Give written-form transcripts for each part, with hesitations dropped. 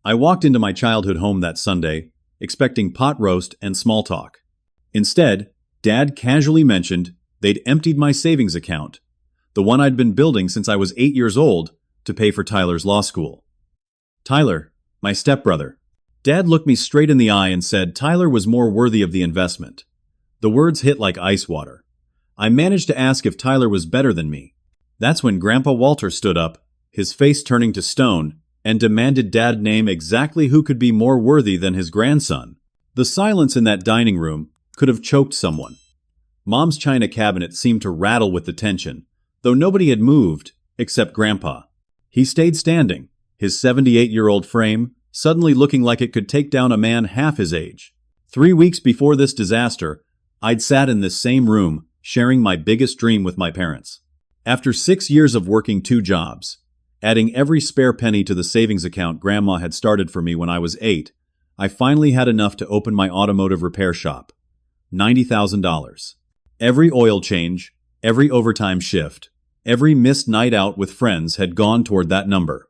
I walked into my childhood home that Sunday, expecting pot roast and small talk. Instead, Dad casually mentioned they'd emptied my savings account, the one I'd been building since I was 8 years old, to pay for Tyler's law school. Tyler, my stepbrother. Dad looked me straight in the eye and said Tyler was more worthy of the investment. The words hit like ice water. I managed to ask if Tyler was better than me. That's when Grandpa Walter stood up, his face turning to stone, and demanded Dad name exactly who could be more worthy than his grandson. The silence in that dining room could have choked someone. Mom's china cabinet seemed to rattle with the tension, though nobody had moved, except Grandpa. He stayed standing, his 78-year-old frame suddenly looking like it could take down a man half his age. 3 weeks before this disaster, I'd sat in this same room, sharing my biggest dream with my parents. After 6 years of working 2 jobs, adding every spare penny to the savings account Grandma had started for me when I was 8, I finally had enough to open my automotive repair shop. $90,000. Every oil change, every overtime shift, every missed night out with friends had gone toward that number.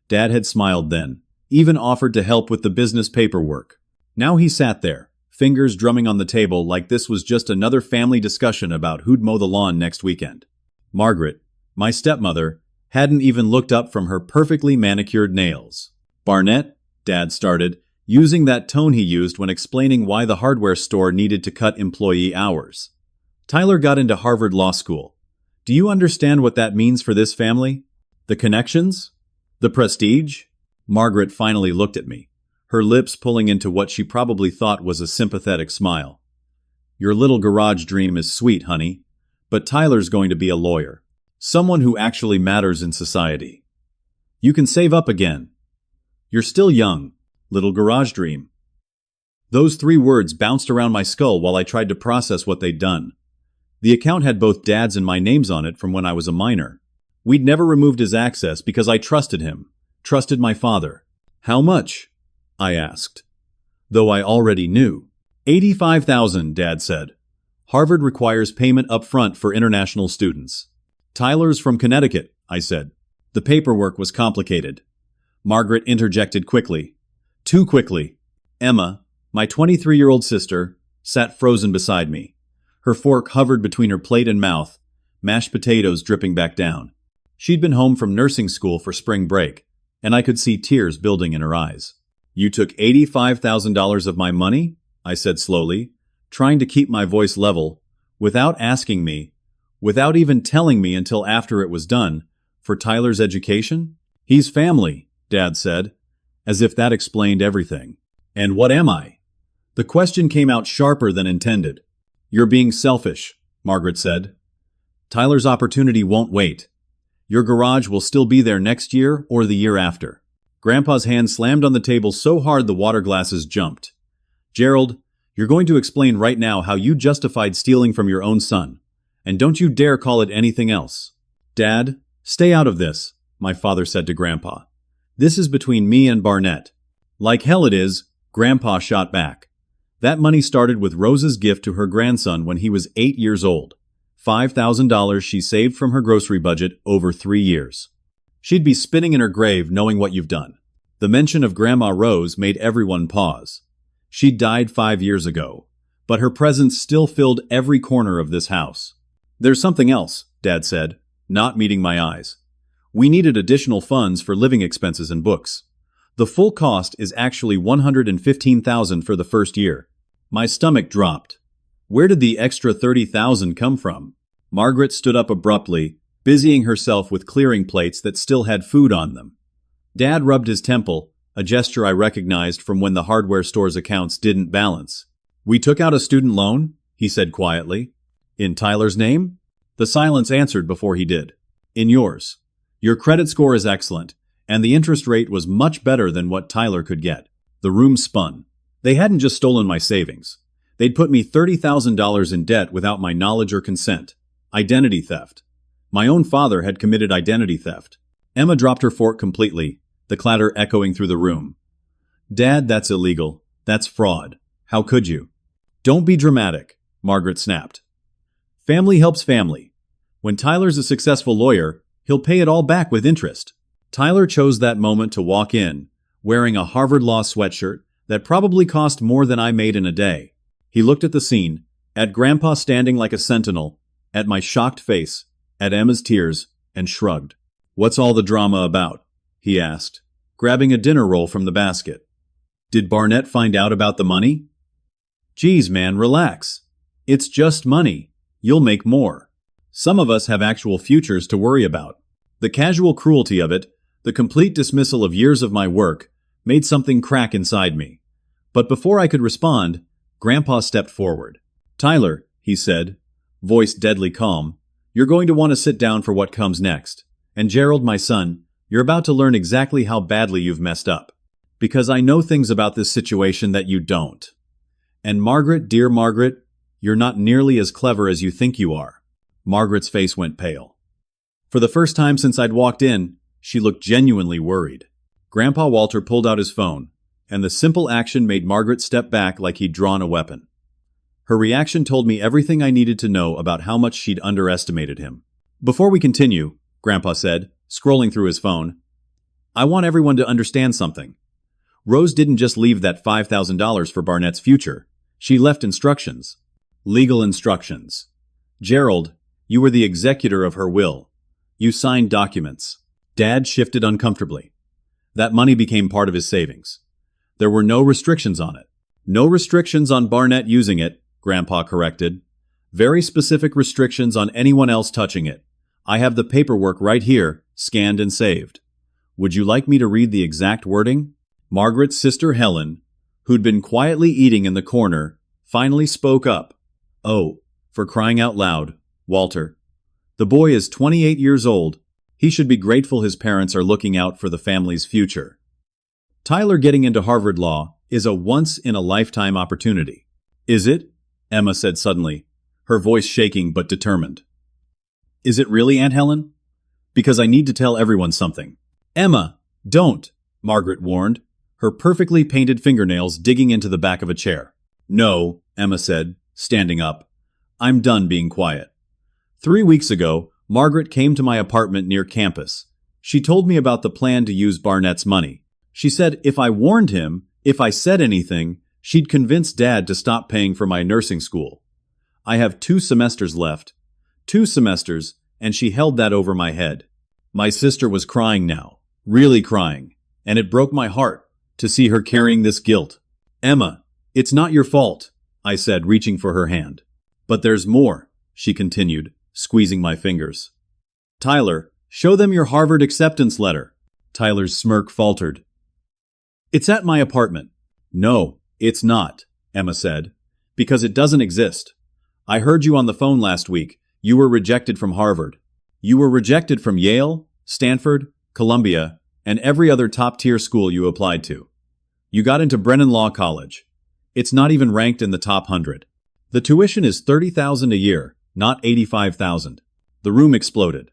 Dad had smiled then, even offered to help with the business paperwork. Now he sat there, fingers drumming on the table like this was just another family discussion about who'd mow the lawn next weekend. Margaret, my stepmother, hadn't even looked up from her perfectly manicured nails. Barnett, Dad started, using that tone he used when explaining why the hardware store needed to cut employee hours. Tyler got into Harvard Law School. Do you understand what that means for this family? The connections? The prestige? Margaret finally looked at me, her lips pulling into what she probably thought was a sympathetic smile. Your little garage dream is sweet, honey, but Tyler's going to be a lawyer. Someone who actually matters in society. You can save up again. You're still young, little garage dream. Those 3 words bounced around my skull while I tried to process what they'd done. The account had both Dad's and my names on it from when I was a minor. We'd never removed his access because I trusted him, trusted my father. How much? I asked. Though I already knew. $85,000, Dad said. Harvard requires payment up front for international students. Tyler's from Connecticut, I said. The paperwork was complicated. Margaret interjected quickly. Too quickly. Emma, my 23-year-old sister, sat frozen beside me. Her fork hovered between her plate and mouth, mashed potatoes dripping back down. She'd been home from nursing school for spring break, and I could see tears building in her eyes. You took $85,000 of my money? I said slowly, trying to keep my voice level, without asking me, without even telling me until after it was done, for Tyler's education? He's family, Dad said, as if that explained everything. And what am I? The question came out sharper than intended. You're being selfish, Margaret said. Tyler's opportunity won't wait. Your garage will still be there next year or the year after. Grandpa's hand slammed on the table so hard the water glasses jumped. Gerald, you're going to explain right now how you justified stealing from your own son. And don't you dare call it anything else. Dad, stay out of this, my father said to Grandpa. This is between me and Barnett. Like hell it is, Grandpa shot back. That money started with Rose's gift to her grandson when he was 8 years old. $5,000 she saved from her grocery budget over 3 years. She'd be spinning in her grave knowing what you've done. The mention of Grandma Rose made everyone pause. She died 5 years ago, but her presence still filled every corner of this house. There's something else, Dad said, not meeting my eyes. We needed additional funds for living expenses and books. The full cost is actually $115,000 for the first year. My stomach dropped. Where did the extra $30,000 come from? Margaret stood up abruptly, busying herself with clearing plates that still had food on them. Dad rubbed his temple, a gesture I recognized from when the hardware store's accounts didn't balance. We took out a student loan, he said quietly. In Tyler's name? The silence answered before he did. In yours. Your credit score is excellent, and the interest rate was much better than what Tyler could get. The room spun. They hadn't just stolen my savings. They'd put me $30,000 in debt without my knowledge or consent. Identity theft. My own father had committed identity theft. Emma dropped her fork completely, the clatter echoing through the room. Dad, that's illegal. That's fraud. How could you? Don't be dramatic, Margaret snapped. Family helps family. When Tyler's a successful lawyer, he'll pay it all back with interest. Tyler chose that moment to walk in, wearing a Harvard Law sweatshirt that probably cost more than I made in a day. He looked at the scene, at Grandpa standing like a sentinel, at my shocked face, at Emma's tears, and shrugged. "What's all the drama about?" he asked, grabbing a dinner roll from the basket. "Did Barnett find out about the money?" "Geez, man, relax. It's just money. You'll make more. Some of us have actual futures to worry about." The casual cruelty of it, the complete dismissal of years of my work, made something crack inside me. But before I could respond, Grandpa stepped forward. "Tyler," he said, voice deadly calm, "you're going to want to sit down for what comes next. And Gerald, my son, you're about to learn exactly how badly you've messed up. Because I know things about this situation that you don't. And Margaret, dear Margaret, you're not nearly as clever as you think you are." Margaret's face went pale. For the first time since I'd walked in, she looked genuinely worried. Grandpa Walter pulled out his phone, and the simple action made Margaret step back like he'd drawn a weapon. Her reaction told me everything I needed to know about how much she'd underestimated him. "Before we continue," Grandpa said, scrolling through his phone, "I want everyone to understand something. Rose didn't just leave that $5,000 for Barnett's future. She left instructions. Legal instructions. Gerald, you were the executor of her will. You signed documents." Dad shifted uncomfortably. That money became part of his savings. There were no restrictions on it. "No restrictions on Barnett using it," Grandpa corrected. "Very specific restrictions on anyone else touching it. I have the paperwork right here, scanned and saved. Would you like me to read the exact wording?" Margaret's sister Helen, who'd been quietly eating in the corner, finally spoke up. "Oh, for crying out loud, Walter. The boy is 28 years old. He should be grateful his parents are looking out for the family's future. Tyler getting into Harvard Law is a once-in-a-lifetime opportunity." "Is it?" Emma said suddenly, her voice shaking but determined. "Is it really, Aunt Helen? Because I need to tell everyone something." "Emma, don't," Margaret warned, her perfectly painted fingernails digging into the back of a chair. "No," Emma said, standing up. "I'm done being quiet. 3 weeks ago, Margaret came to my apartment near campus. She told me about the plan to use Barnett's money. She said if I warned him, if I said anything, she'd convince Dad to stop paying for my nursing school. I have 2 semesters left. 2 semesters, and she held that over my head. My sister was crying now, really crying, and it broke my heart to see her carrying this guilt. Emma, it's not your fault, I said, reaching for her hand. But there's more, she continued, squeezing my fingers. Tyler, show them your Harvard acceptance letter. Tyler's smirk faltered. It's at my apartment. No, it's not, Emma said, because it doesn't exist. I heard you on the phone last week. You were rejected from Harvard. You were rejected from Yale, Stanford, Columbia, and every other top-tier school you applied to. You got into Brennan Law College. It's not even ranked in the top 100. The tuition is $30,000 a year, not $85,000. The room exploded.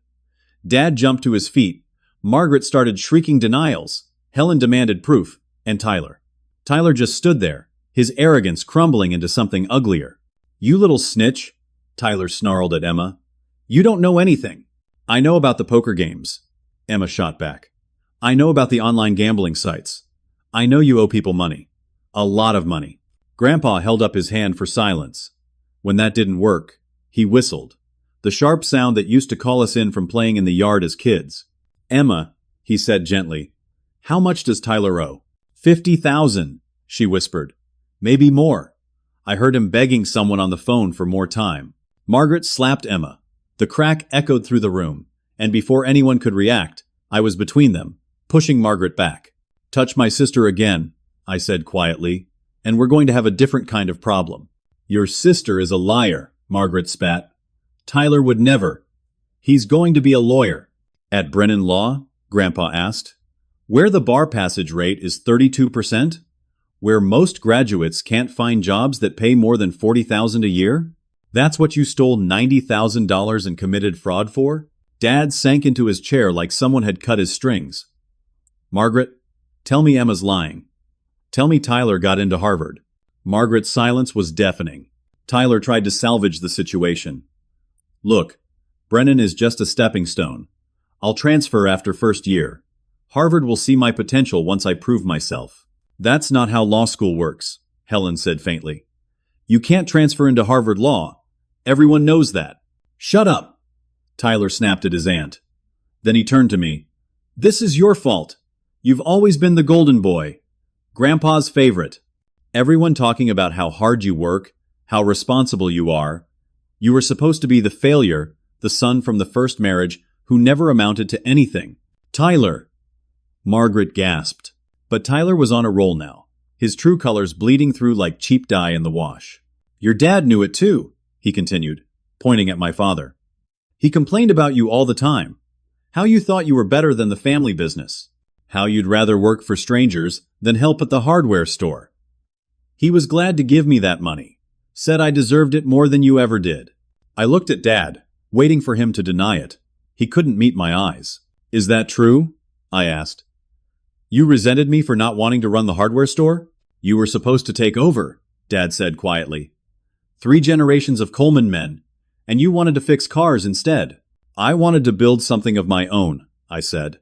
Dad jumped to his feet. Margaret started shrieking denials. Helen demanded proof, and Tyler. Tyler just stood there, his arrogance crumbling into something uglier. You little snitch, Tyler snarled at Emma. You don't know anything. I know about the poker games, Emma shot back. I know about the online gambling sites. I know you owe people money. A lot of money. Grandpa held up his hand for silence. When that didn't work, he whistled. The sharp sound that used to call us in from playing in the yard as kids. Emma, he said gently, how much does Tyler owe? 50,000, she whispered. Maybe more. I heard him begging someone on the phone for more time. Margaret slapped Emma. The crack echoed through the room, and before anyone could react, I was between them, pushing Margaret back. Touch my sister again, I said quietly, and we're going to have a different kind of problem. Your sister is a liar, Margaret spat. Tyler would never. He's going to be a lawyer. At Brennan Law? Grandpa asked. Where the bar passage rate is 32%? Where most graduates can't find jobs that pay more than $40,000 a year? That's what you stole $90,000 and committed fraud for? Dad sank into his chair like someone had cut his strings. Margaret, tell me Emma's lying. Tell me Tyler got into Harvard. Margaret's silence was deafening. Tyler tried to salvage the situation. Look, Brennan is just a stepping stone. I'll transfer after first year. Harvard will see my potential once I prove myself. That's not how law school works, Helen said faintly. You can't transfer into Harvard Law. Everyone knows that. Shut up, Tyler snapped at his aunt. Then he turned to me. This is your fault. You've always been the golden boy. Grandpa's favorite. Everyone talking about how hard you work, how responsible you are. You were supposed to be the failure, the son from the first marriage who never amounted to anything. Tyler! Margaret gasped. But Tyler was on a roll now, his true colors bleeding through like cheap dye in the wash. Your dad knew it too, he continued, pointing at my father. He complained about you all the time. How you thought you were better than the family business. How you'd rather work for strangers than help at the hardware store. He was glad to give me that money. Said I deserved it more than you ever did. I looked at Dad, waiting for him to deny it. He couldn't meet my eyes. Is that true? I asked. You resented me for not wanting to run the hardware store? You were supposed to take over, Dad said quietly. 3 generations of Coleman men, and you wanted to fix cars instead. I wanted to build something of my own, I said.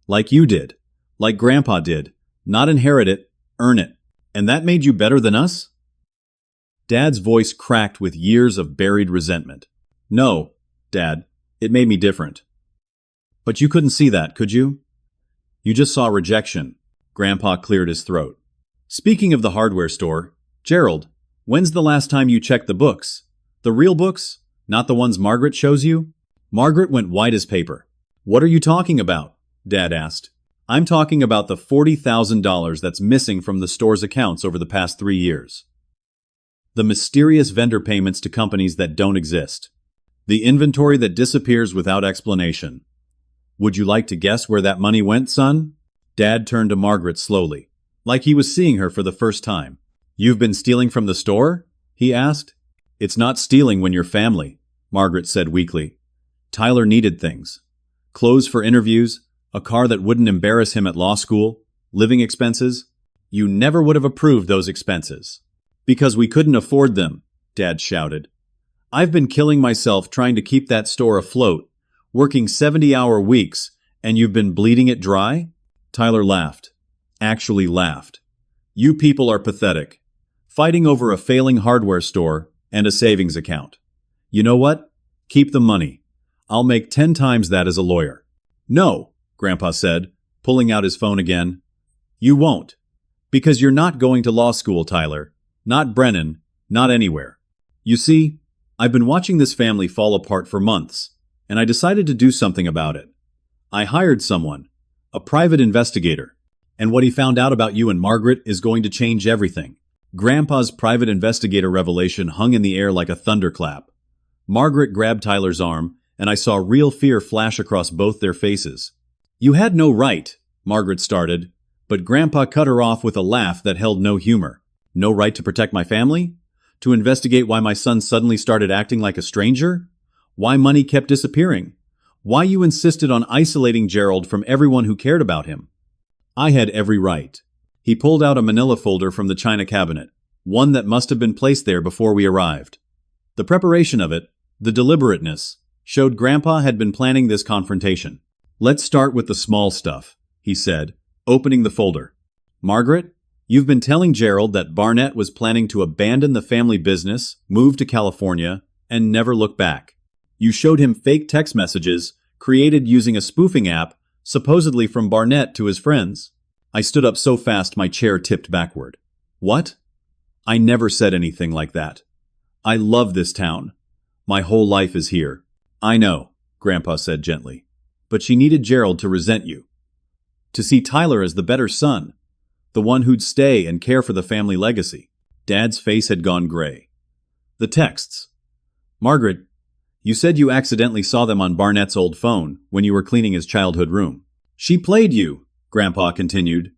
Like you did. Like Grandpa did. Not inherit it, earn it. And that made you better than us? Dad's voice cracked with years of buried resentment. No, Dad, it made me different. But you couldn't see that, could you? You just saw rejection. Grandpa cleared his throat. Speaking of the hardware store, Gerald, when's the last time you checked the books? The real books, not the ones Margaret shows you? Margaret went white as paper. What are you talking about? Dad asked. I'm talking about the $40,000 that's missing from the store's accounts over the past 3 years. The mysterious vendor payments to companies that don't exist. The inventory that disappears without explanation. Would you like to guess where that money went, son? Dad turned to Margaret slowly, like he was seeing her for the first time. You've been stealing from the store? He asked. It's not stealing when you're family, Margaret said weakly. Tyler needed things. Clothes for interviews, a car that wouldn't embarrass him at law school, living expenses. You never would have approved those expenses. Because we couldn't afford them, Dad shouted. I've been killing myself trying to keep that store afloat, working 70-hour weeks, and you've been bleeding it dry? Tyler laughed. Actually laughed. You people are pathetic. Fighting over a failing hardware store and a savings account. You know what? Keep the money. I'll make 10 times that as a lawyer. No, Grandpa said, pulling out his phone again. You won't. Because you're not going to law school, Tyler. Not Brennan, not anywhere. You see, I've been watching this family fall apart for months, and I decided to do something about it. I hired someone, a private investigator, and what he found out about you and Margaret is going to change everything. Grandpa's private investigator revelation hung in the air like a thunderclap. Margaret grabbed Tyler's arm, and I saw real fear flash across both their faces. You had no right, Margaret started, but Grandpa cut her off with a laugh that held no humor. No right to protect my family? To investigate why my son suddenly started acting like a stranger? Why money kept disappearing? Why you insisted on isolating Gerald from everyone who cared about him? I had every right. He pulled out a manila folder from the china cabinet, one that must have been placed there before we arrived. The preparation of it, the deliberateness, showed Grandpa had been planning this confrontation. Let's start with the small stuff, he said, opening the folder. Margaret, you've been telling Gerald that Barnett was planning to abandon the family business, move to California, and never look back. You showed him fake text messages created using a spoofing app, supposedly from Barnett to his friends. I stood up so fast my chair tipped backward. What? I never said anything like that. I love this town. My whole life is here. I know, Grandpa said gently. But she needed Gerald to resent you. To see Tyler as the better son. The one who'd stay and care for the family legacy. Dad's face had gone gray. The texts. Margaret, you said you accidentally saw them on Barnett's old phone when you were cleaning his childhood room. She played you, Grandpa continued.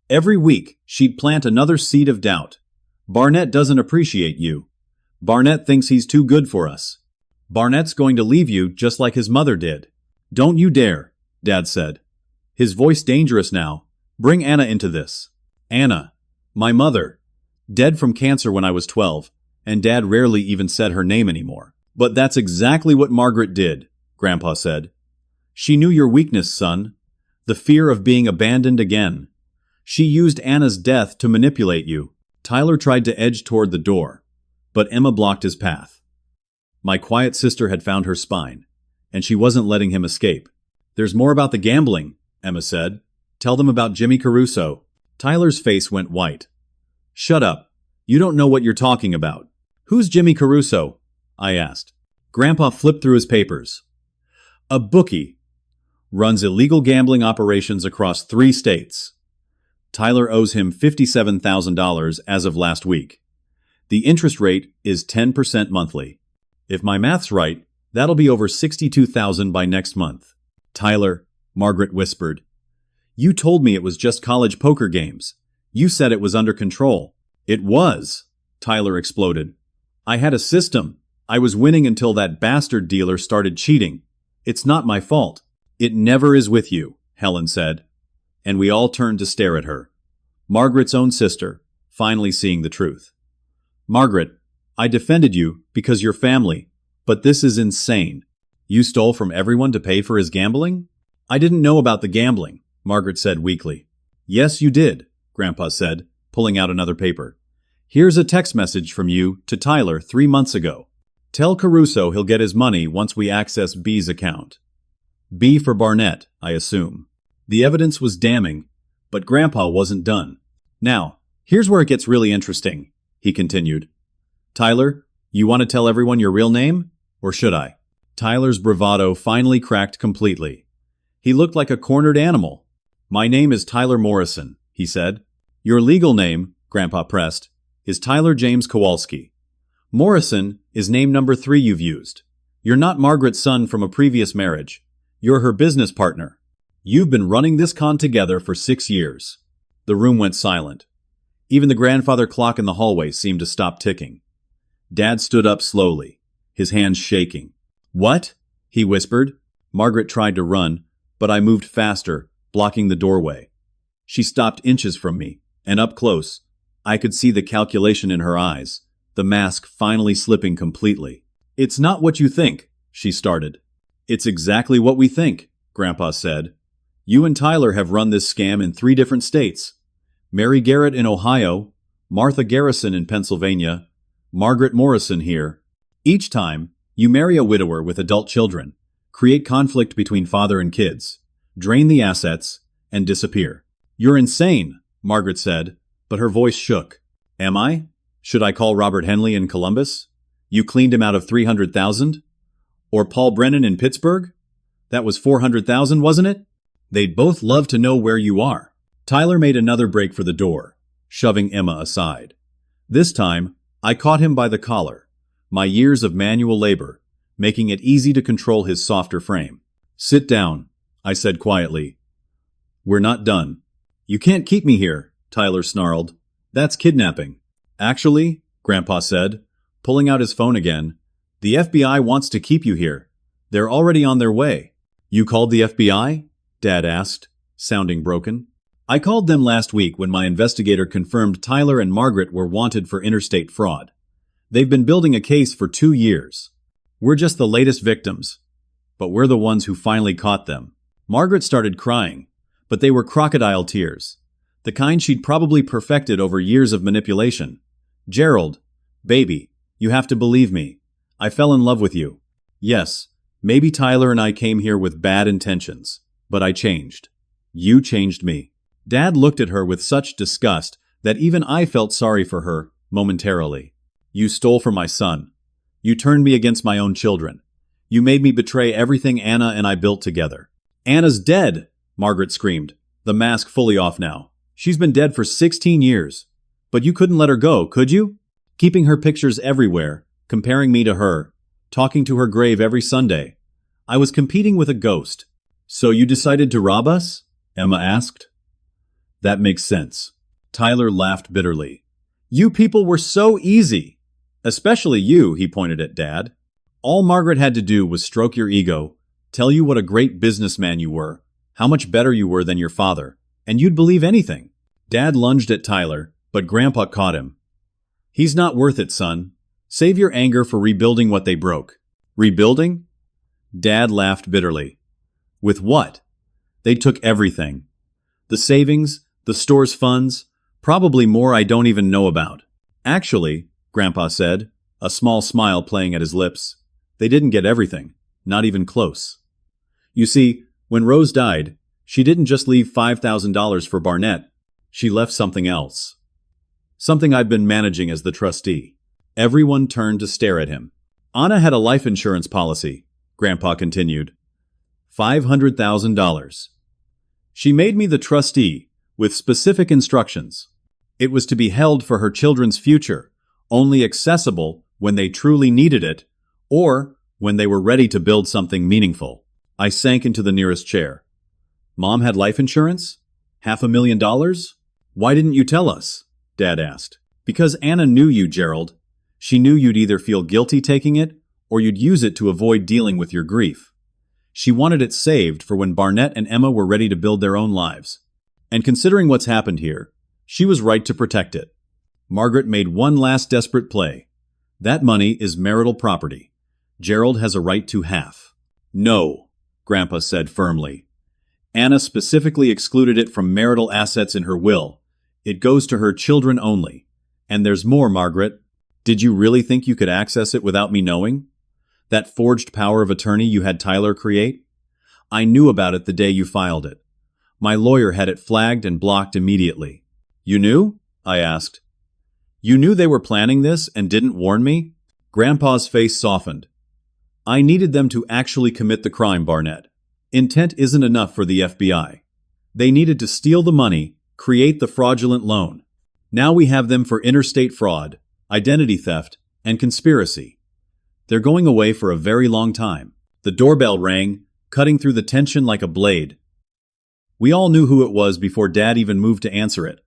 Every week, she'd plant another seed of doubt. Barnett doesn't appreciate you. Barnett thinks he's too good for us. Barnett's going to leave you just like his mother did. Don't you dare, Dad said. His voice dangerous now. Bring Anna into this. Anna, my mother. Dead from cancer when I was 12, and Dad rarely even said her name anymore. But that's exactly what Margaret did, Grandpa said. She knew your weakness, son. The fear of being abandoned again. She used Anna's death to manipulate you. Tyler tried to edge toward the door, but Emma blocked his path. My quiet sister had found her spine, and she wasn't letting him escape. There's more about the gambling, Emma said. Tell them about Jimmy Caruso. Tyler's face went white. Shut up. You don't know what you're talking about. Who's Jimmy Caruso? I asked. Grandpa flipped through his papers. A bookie. Runs illegal gambling operations across 3 states. Tyler owes him $57,000 as of last week. The interest rate is 10% monthly. If my math's right, that'll be over $62,000 by next month. Tyler, Margaret whispered. You told me it was just college poker games. You said it was under control. It was, Tyler exploded. I had a system. I was winning until that bastard dealer started cheating. It's not my fault. It never is with you, Helen said. And we all turned to stare at her. Margaret's own sister, finally seeing the truth. Margaret, I defended you because you're family, but this is insane. You stole from everyone to pay for his gambling? I didn't know about the gambling, Margaret said weakly. Yes, you did, Grandpa said, pulling out another paper. Here's a text message from you to Tyler 3 months ago. Tell Caruso he'll get his money once we access B's account. B for Barnett, I assume. The evidence was damning, but Grandpa wasn't done. Now, here's where it gets really interesting, he continued. Tyler, you want to tell everyone your real name, or should I? Tyler's bravado finally cracked completely. He looked like a cornered animal. My name is Tyler Morrison, he said. Your legal name, Grandpa pressed, is Tyler James Kowalski. Morrison is name number 3 you've used. You're not Margaret's son from a previous marriage. You're her business partner. You've been running this con together for 6 years. The room went silent. Even the grandfather clock in the hallway seemed to stop ticking. Dad stood up slowly, his hands shaking. What? He whispered. Margaret tried to run, but I moved faster, blocking the doorway. She stopped inches from me, and up close, I could see the calculation in her eyes, the mask finally slipping completely. It's not what you think, she started. It's exactly what we think, Grandpa said. You and Tyler have run this scam in 3 different states. Mary Garrett in Ohio, Martha Garrison in Pennsylvania, Margaret Morrison here. Each time, you marry a widower with adult children, create conflict between father and kids, drain the assets, and disappear. You're insane, Margaret said, but her voice shook. Am I? Should I call Robert Henley in Columbus? You cleaned him out of 300,000? Or Paul Brennan in Pittsburgh? That was 400,000, wasn't it? They'd both love to know where you are. Tyler made another break for the door, shoving Emma aside. This time, I caught him by the collar, my years of manual labor, making it easy to control his softer frame. Sit down, I said quietly. We're not done. You can't keep me here, Tyler snarled. That's kidnapping. Actually, Grandpa said, pulling out his phone again, the FBI wants to keep you here. They're already on their way. You called the FBI? Dad asked, sounding broken. I called them last week when my investigator confirmed Tyler and Margaret were wanted for interstate fraud. They've been building a case for 2 years. We're just the latest victims, but we're the ones who finally caught them. Margaret started crying, but they were crocodile tears, the kind she'd probably perfected over years of manipulation. Gerald, baby, you have to believe me. I fell in love with you. Yes, maybe Tyler and I came here with bad intentions, but I changed. You changed me. Dad looked at her with such disgust that even I felt sorry for her momentarily. You stole from my son. You turned me against my own children. You made me betray everything Anna and I built together. Anna's dead, Margaret screamed, the mask fully off now. She's been dead for 16 years. But you couldn't let her go, could you? Keeping her pictures everywhere, comparing me to her, talking to her grave every Sunday. I was competing with a ghost. So you decided to rob us? Emma asked. That makes sense. Tyler laughed bitterly. You people were so easy. Especially you, he pointed at Dad. All Margaret had to do was stroke your ego, tell you what a great businessman you were, how much better you were than your father, and you'd believe anything. Dad lunged at Tyler, but Grandpa caught him. He's not worth it, son. Save your anger for rebuilding what they broke. Rebuilding? Dad laughed bitterly. With what? They took everything. The savings, the store's funds, probably more I don't even know about. Actually, Grandpa said, a small smile playing at his lips, they didn't get everything, not even close. You see, when Rose died, she didn't just leave $5,000 for Barnett, she left something else. Something I've been managing as the trustee. Everyone turned to stare at him. Anna had a life insurance policy, Grandpa continued. $500,000. She made me the trustee, with specific instructions. It was to be held for her children's future, only accessible when they truly needed it, or when they were ready to build something meaningful. I sank into the nearest chair. Mom had life insurance? $500,000? Why didn't you tell us? Dad asked. Because Anna knew you, Gerald. She knew you'd either feel guilty taking it, or you'd use it to avoid dealing with your grief. She wanted it saved for when Barnett and Emma were ready to build their own lives. And considering what's happened here, she was right to protect it. Margaret made one last desperate play. That money is marital property. Gerald has a right to half. No, Grandpa said firmly. Anna specifically excluded it from marital assets in her will. It goes to her children only. And there's more, Margaret. Did you really think you could access it without me knowing? That forged power of attorney you had Tyler create? I knew about it the day you filed it. My lawyer had it flagged and blocked immediately. You knew? I asked. You knew they were planning this and didn't warn me? Grandpa's face softened. I needed them to actually commit the crime, Barnett. Intent isn't enough for the FBI. They needed to steal the money, create the fraudulent loan. Now we have them for interstate fraud, identity theft, and conspiracy. They're going away for a very long time. The doorbell rang, cutting through the tension like a blade. We all knew who it was before Dad even moved to answer it.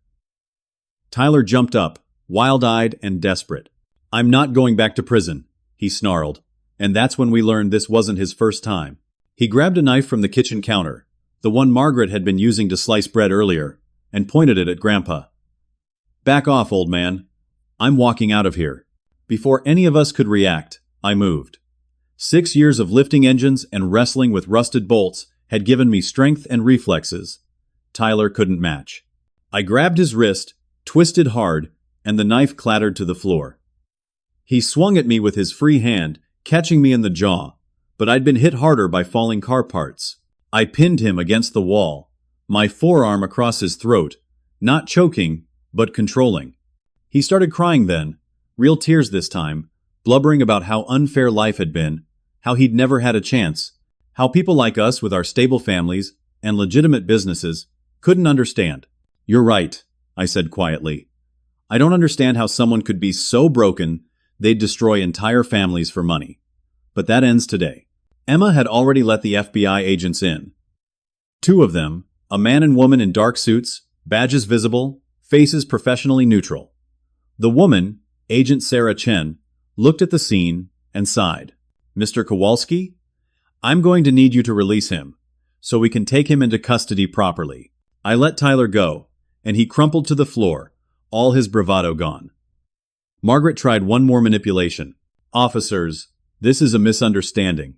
Tyler jumped up, wild-eyed and desperate. I'm not going back to prison, he snarled, and that's when we learned this wasn't his first time. He grabbed a knife from the kitchen counter, the one Margaret had been using to slice bread earlier, and pointed it at Grandpa. Back off, old man. I'm walking out of here. Before any of us could react, I moved. 6 years of lifting engines and wrestling with rusted bolts had given me strength and reflexes Tyler couldn't match. I grabbed his wrist, twisted hard, and the knife clattered to the floor. He swung at me with his free hand, catching me in the jaw, but I'd been hit harder by falling car parts. I pinned him against the wall, my forearm across his throat, not choking, but controlling. He started crying then, real tears this time, blubbering about how unfair life had been, how he'd never had a chance, how people like us with our stable families and legitimate businesses couldn't understand. You're right, I said quietly. I don't understand how someone could be so broken they'd destroy entire families for money. But that ends today. Emma had already let the FBI agents in. 2 of them, a man and woman in dark suits, badges visible, faces professionally neutral. The woman, Agent Sarah Chen, looked at the scene and sighed. Mr. Kowalski? I'm going to need you to release him, so we can take him into custody properly. I let Tyler go, and he crumpled to the floor, all his bravado gone. Margaret tried one more manipulation. Officers, this is a misunderstanding.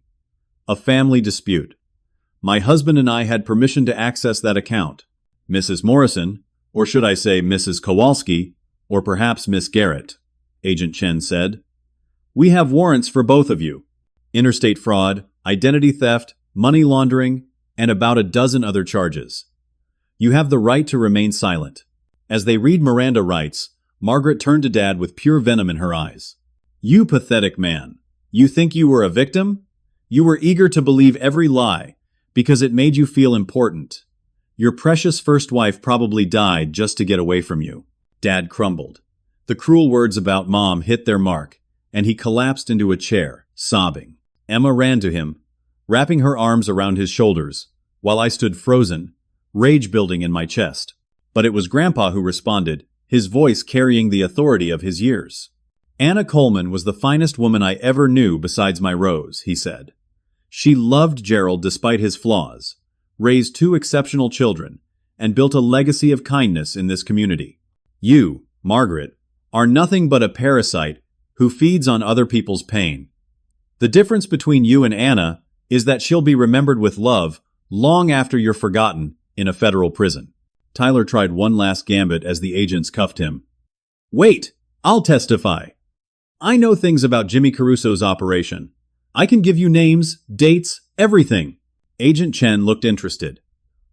A family dispute. My husband and I had permission to access that account. Mrs. Morrison, or should I say Mrs. Kowalski, or perhaps Miss Garrett, Agent Chen said. We have warrants for both of you. Interstate fraud, identity theft, money laundering, and about a dozen other charges. You have the right to remain silent. As they read Miranda rights, Margaret turned to Dad with pure venom in her eyes. You pathetic man. You think you were a victim? You were eager to believe every lie, because it made you feel important. Your precious first wife probably died just to get away from you. Dad crumbled. The cruel words about Mom hit their mark, and he collapsed into a chair, sobbing. Emma ran to him, wrapping her arms around his shoulders, while I stood frozen, rage building in my chest. But it was Grandpa who responded, his voice carrying the authority of his years. Anna Coleman was the finest woman I ever knew besides my Rose, he said. She loved Gerald despite his flaws, raised 2 exceptional children, and built a legacy of kindness in this community. You, Margaret, are nothing but a parasite who feeds on other people's pain. The difference between you and Anna is that she'll be remembered with love long after you're forgotten in a federal prison. Tyler tried one last gambit as the agents cuffed him. Wait, I'll testify. I know things about Jimmy Caruso's operation. I can give you names, dates, everything. Agent Chen looked interested.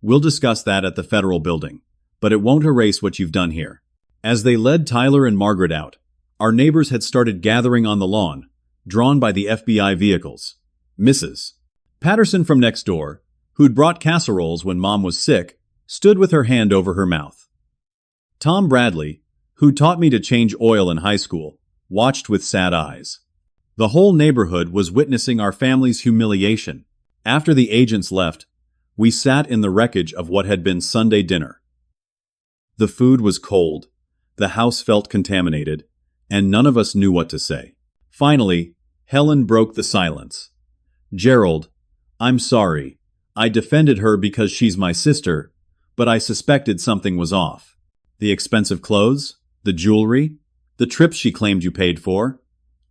We'll discuss that at the federal building, but it won't erase what you've done here. As they led Tyler and Margaret out, our neighbors had started gathering on the lawn, drawn by the FBI vehicles. Mrs. Patterson from next door, who'd brought casseroles when Mom was sick, stood with her hand over her mouth. Tom Bradley, who taught me to change oil in high school, watched with sad eyes. The whole neighborhood was witnessing our family's humiliation. After the agents left, we sat in the wreckage of what had been Sunday dinner. The food was cold, the house felt contaminated, and none of us knew what to say. Finally, Helen broke the silence. Gerald, I'm sorry. I defended her because she's my sister, but I suspected something was off. The expensive clothes? The jewelry? The trips she claimed you paid for?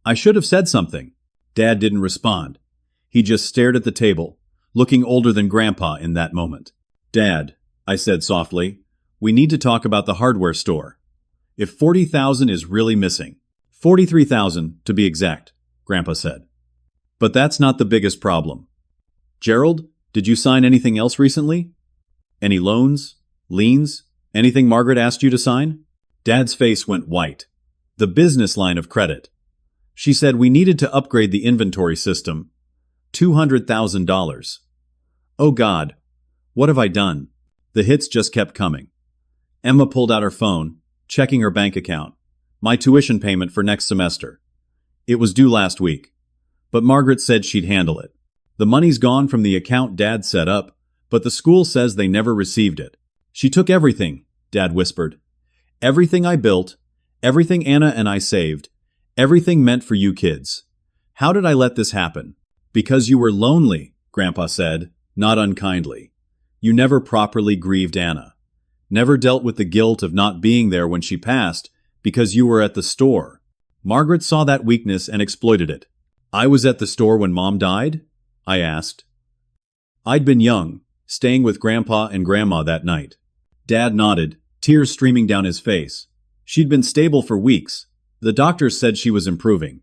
I should have said something. Dad didn't respond. He just stared at the table, looking older than Grandpa in that moment. Dad, I said softly, we need to talk about the hardware store. If 40,000 is really missing, 43,000 to be exact, Grandpa said. But that's not the biggest problem. Gerald, did you sign anything else recently? Any loans? Liens? Anything Margaret asked you to sign? Dad's face went white. The business line of credit. She said we needed to upgrade the inventory system. $200,000. Oh God, what have I done? The hits just kept coming. Emma pulled out her phone, checking her bank account. My tuition payment for next semester. It was due last week. But Margaret said she'd handle it. The money's gone from the account Dad set up, but the school says they never received it. She took everything, Dad whispered. Everything I built, everything Anna and I saved, everything meant for you kids. How did I let this happen? Because you were lonely, Grandpa said, not unkindly. You never properly grieved Anna. Never dealt with the guilt of not being there when she passed because you were at the store. Margaret saw that weakness and exploited it. I was at the store when Mom died? I asked. I'd been young, staying with Grandpa and Grandma that night. Dad nodded, tears streaming down his face. She'd been stable for weeks. The doctors said she was improving.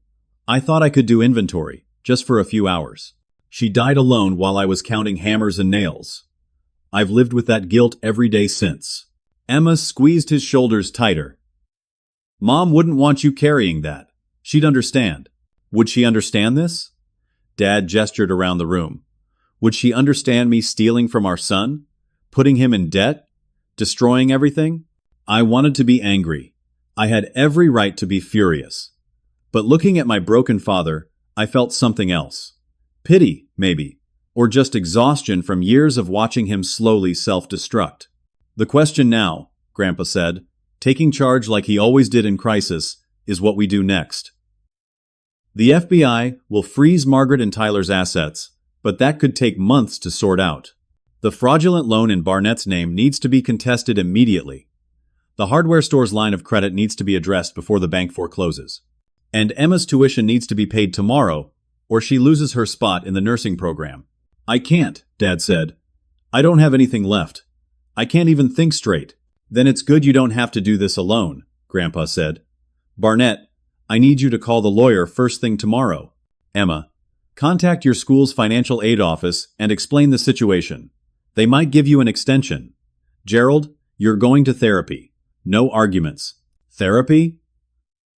I thought I could do inventory, just for a few hours. She died alone while I was counting hammers and nails. I've lived with that guilt every day since. Emma squeezed his shoulders tighter. Mom wouldn't want you carrying that. She'd understand. Would she understand this? Dad gestured around the room. Would she understand me stealing from our son? Putting him in debt? Destroying everything? I wanted to be angry. I had every right to be furious. But looking at my broken father, I felt something else. Pity, maybe, or just exhaustion from years of watching him slowly self-destruct. The question now, Grandpa said, taking charge like he always did in crisis, is what we do next. The FBI will freeze Margaret and Tyler's assets, but that could take months to sort out. The fraudulent loan in Barnett's name needs to be contested immediately. The hardware store's line of credit needs to be addressed before the bank forecloses. And Emma's tuition needs to be paid tomorrow, or she loses her spot in the nursing program. I can't, Dad said. I don't have anything left. I can't even think straight. Then it's good you don't have to do this alone, Grandpa said. Barnett, I need you to call the lawyer first thing tomorrow. Emma, contact your school's financial aid office and explain the situation. They might give you an extension. Gerald, you're going to therapy. No arguments. Therapy?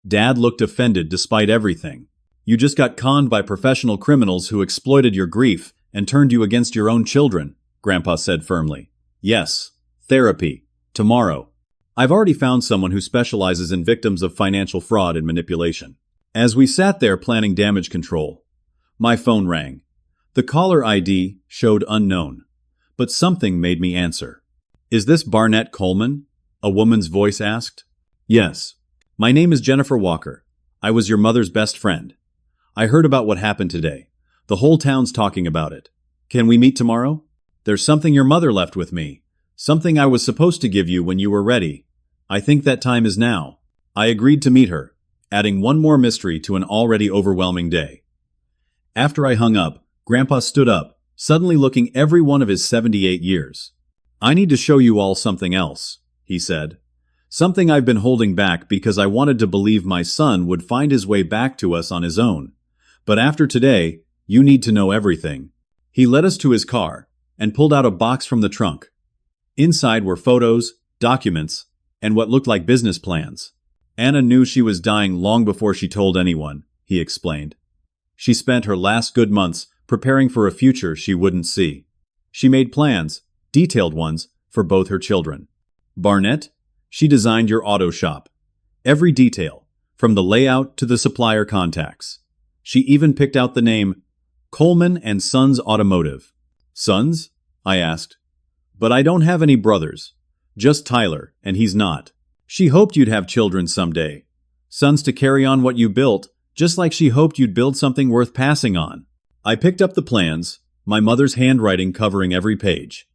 Dad looked offended despite everything. You just got conned by professional criminals who exploited your grief and turned you against your own children, Grandpa said firmly. Yes, therapy. Tomorrow. I've already found someone who specializes in victims of financial fraud and manipulation. As we sat there planning damage control, my phone rang. The caller ID showed unknown, but something made me answer. Is this Barnett Coleman? A woman's voice asked. Yes. My name is Jennifer Walker. I was your mother's best friend. I heard about what happened today. The whole town's talking about it. Can we meet tomorrow? There's something your mother left with me. Something I was supposed to give you when you were ready. I think that time is now. I agreed to meet her, adding one more mystery to an already overwhelming day. After I hung up, Grandpa stood up, suddenly looking every one of his 78 years. "I need to show you all something else," he said. "Something I've been holding back because I wanted to believe my son would find his way back to us on his own. But after today, you need to know everything." He led us to his car and pulled out a box from the trunk. Inside were photos, documents, and what looked like business plans. "Anna knew she was dying long before she told anyone," he explained. "She spent her last good months preparing for a future she wouldn't see. She made plans, detailed ones, for both her children. Barnett, she designed your auto shop. Every detail, from the layout to the supplier contacts. She even picked out the name Coleman and Sons Automotive." "Sons?" I asked. "But I don't have any brothers. Just Tyler, and he's not. She hoped you'd have children someday. Sons to carry on what you built, just like she hoped you'd build something worth passing on." I picked up the plans, my mother's handwriting covering every page.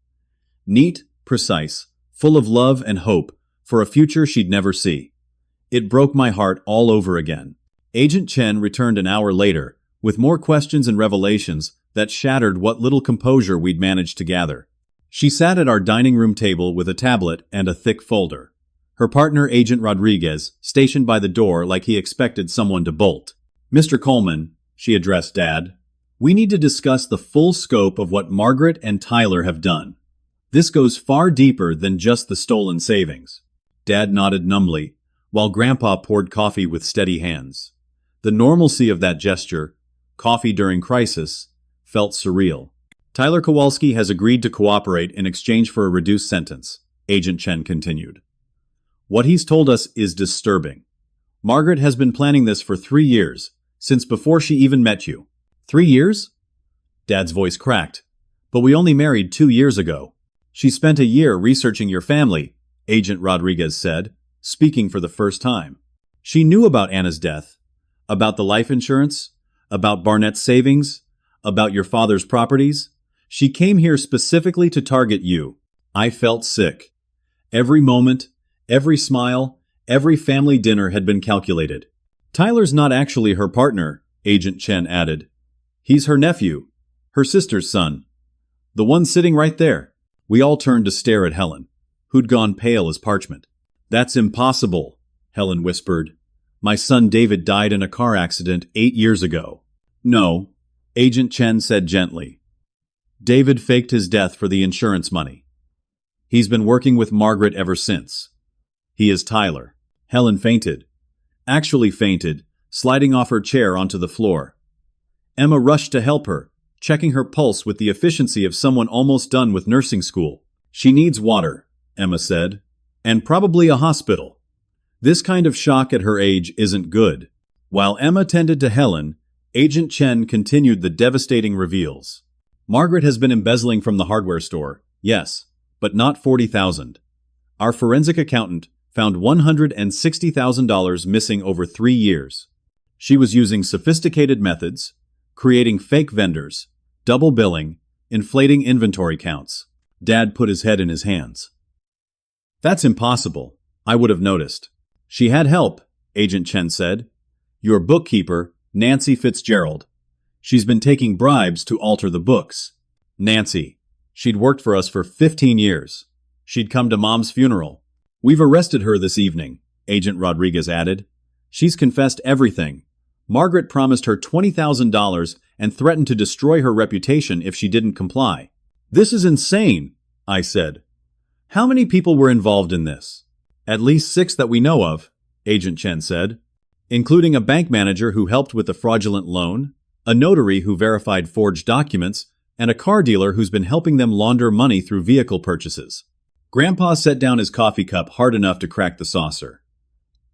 Neat, precise, full of love and hope for a future she'd never see. It broke my heart all over again. Agent Chen returned an hour later, with more questions and revelations that shattered what little composure we'd managed to gather. She sat at our dining room table with a tablet and a thick folder. Her partner, Agent Rodriguez, stationed by the door like he expected someone to bolt. "Mr. Coleman," she addressed Dad, "we need to discuss the full scope of what Margaret and Tyler have done. This goes far deeper than just the stolen savings." Dad nodded numbly, while Grandpa poured coffee with steady hands. The normalcy of that gesture, coffee during crisis, felt surreal. "Tyler Kowalski has agreed to cooperate in exchange for a reduced sentence," Agent Chen continued. "What he's told us is disturbing. Margaret has been planning this for 3 years, since before she even met you." "3 years?" Dad's voice cracked. "But we only married 2 years ago." "She spent a year researching your family," Agent Rodriguez said, speaking for the first time. "She knew about Anna's death, about the life insurance, about Barnett's savings, about your father's properties. She came here specifically to target you." I felt sick. Every moment, every smile, every family dinner had been calculated. "Tyler's not actually her partner," Agent Chen added. "He's her nephew, her sister's son. The one sitting right there." We all turned to stare at Helen, who'd gone pale as parchment. "That's impossible," Helen whispered. "My son David died in a car accident 8 years ago." "No," Agent Chen said gently. "David faked his death for the insurance money. He's been working with Margaret ever since. He is Tyler." Helen fainted. Actually fainted, sliding off her chair onto the floor. Emma rushed to help her, checking her pulse with the efficiency of someone almost done with nursing school. "She needs water," Emma said, "and probably a hospital. This kind of shock at her age isn't good." While Emma tended to Helen, Agent Chen continued the devastating reveals. "Margaret has been embezzling from the hardware store, yes, but not $40,000. Our forensic accountant found $160,000 missing over 3 years. She was using sophisticated methods, creating fake vendors, double billing, inflating inventory counts." Dad put his head in his hands. "That's impossible. I would have noticed." "She had help," Agent Chen said. "Your bookkeeper, Nancy Fitzgerald. She's been taking bribes to alter the books." "Nancy. She'd worked for us for 15 years. She'd come to Mom's funeral." "We've arrested her this evening," Agent Rodriguez added. "She's confessed everything. Margaret promised her $20,000 and threatened to destroy her reputation if she didn't comply." "This is insane," I said. "How many people were involved in this?" "At least 6 that we know of," Agent Chen said, "including a bank manager who helped with the fraudulent loan, a notary who verified forged documents, and a car dealer who's been helping them launder money through vehicle purchases." Grandpa set down his coffee cup hard enough to crack the saucer.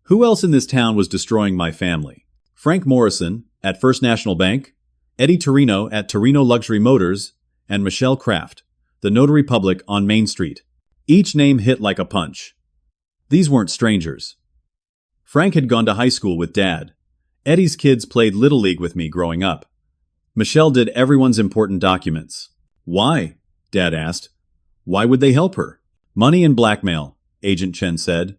"Who else in this town was destroying my family? Frank Morrison, at First National Bank, Eddie Torino at Torino Luxury Motors, and Michelle Kraft, the notary public on Main Street. Each name hit like a punch. These weren't strangers. Frank had gone to high school with Dad. Eddie's kids played Little League with me growing up. Michelle did everyone's important documents." "Why?" Dad asked. "Why would they help her?" "Money and blackmail," Agent Chen said.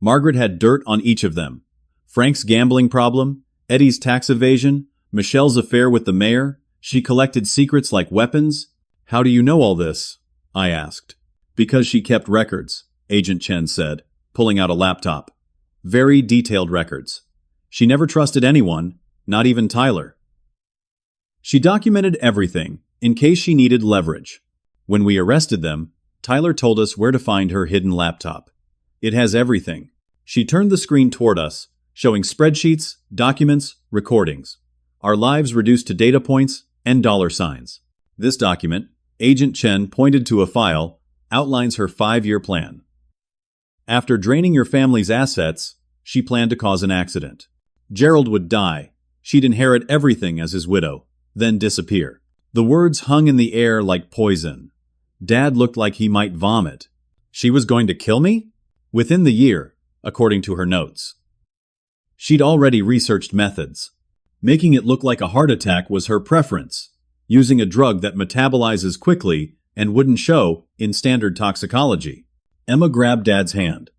"Margaret had dirt on each of them. Frank's gambling problem, Eddie's tax evasion, Michelle's affair with the mayor, She collected secrets like weapons. How do you know all this? I asked. Because she kept records, Agent Chen said, pulling out a laptop. Very detailed records. She never trusted anyone, not even Tyler. She documented everything, in case she needed leverage. When we arrested them, Tyler told us where to find her hidden laptop. It has everything. She turned the screen toward us, showing spreadsheets, documents, recordings. Our lives reduced to data points and dollar signs. This document, Agent Chen pointed to a file, outlines her 5-year plan. After draining your family's assets, she planned to cause an accident. Gerald would die. She'd inherit everything as his widow, then disappear. The words hung in the air like poison. Dad looked like he might vomit. She was going to kill me? Within the year, according to her notes. She'd already researched methods. Making it look like a heart attack was her preference, using a drug that metabolizes quickly and wouldn't show in standard toxicology. Emma grabbed Dad's hand.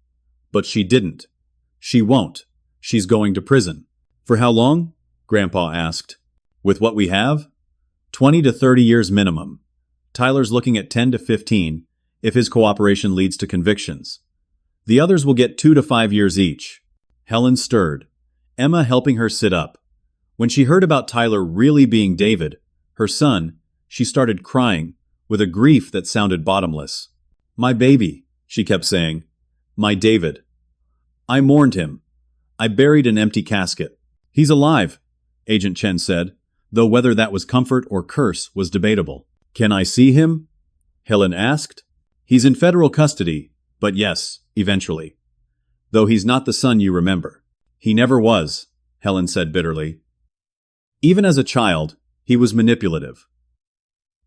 But she didn't. She won't. She's going to prison. For how long? Grandpa asked. With what we have? 20 to 30 years minimum. Tyler's looking at 10 to 15 if his cooperation leads to convictions. The others will get 2 to 5 years each. Helen stirred, Emma helping her sit up. When she heard about Tyler really being David, her son, she started crying, with a grief that sounded bottomless. My baby, she kept saying. My David. I mourned him. I buried an empty casket. He's alive, Agent Chen said, though whether that was comfort or curse was debatable. Can I see him? Helen asked. He's in federal custody, but yes, eventually. Though he's not the son you remember. He never was, Helen said bitterly. Even as a child, he was manipulative.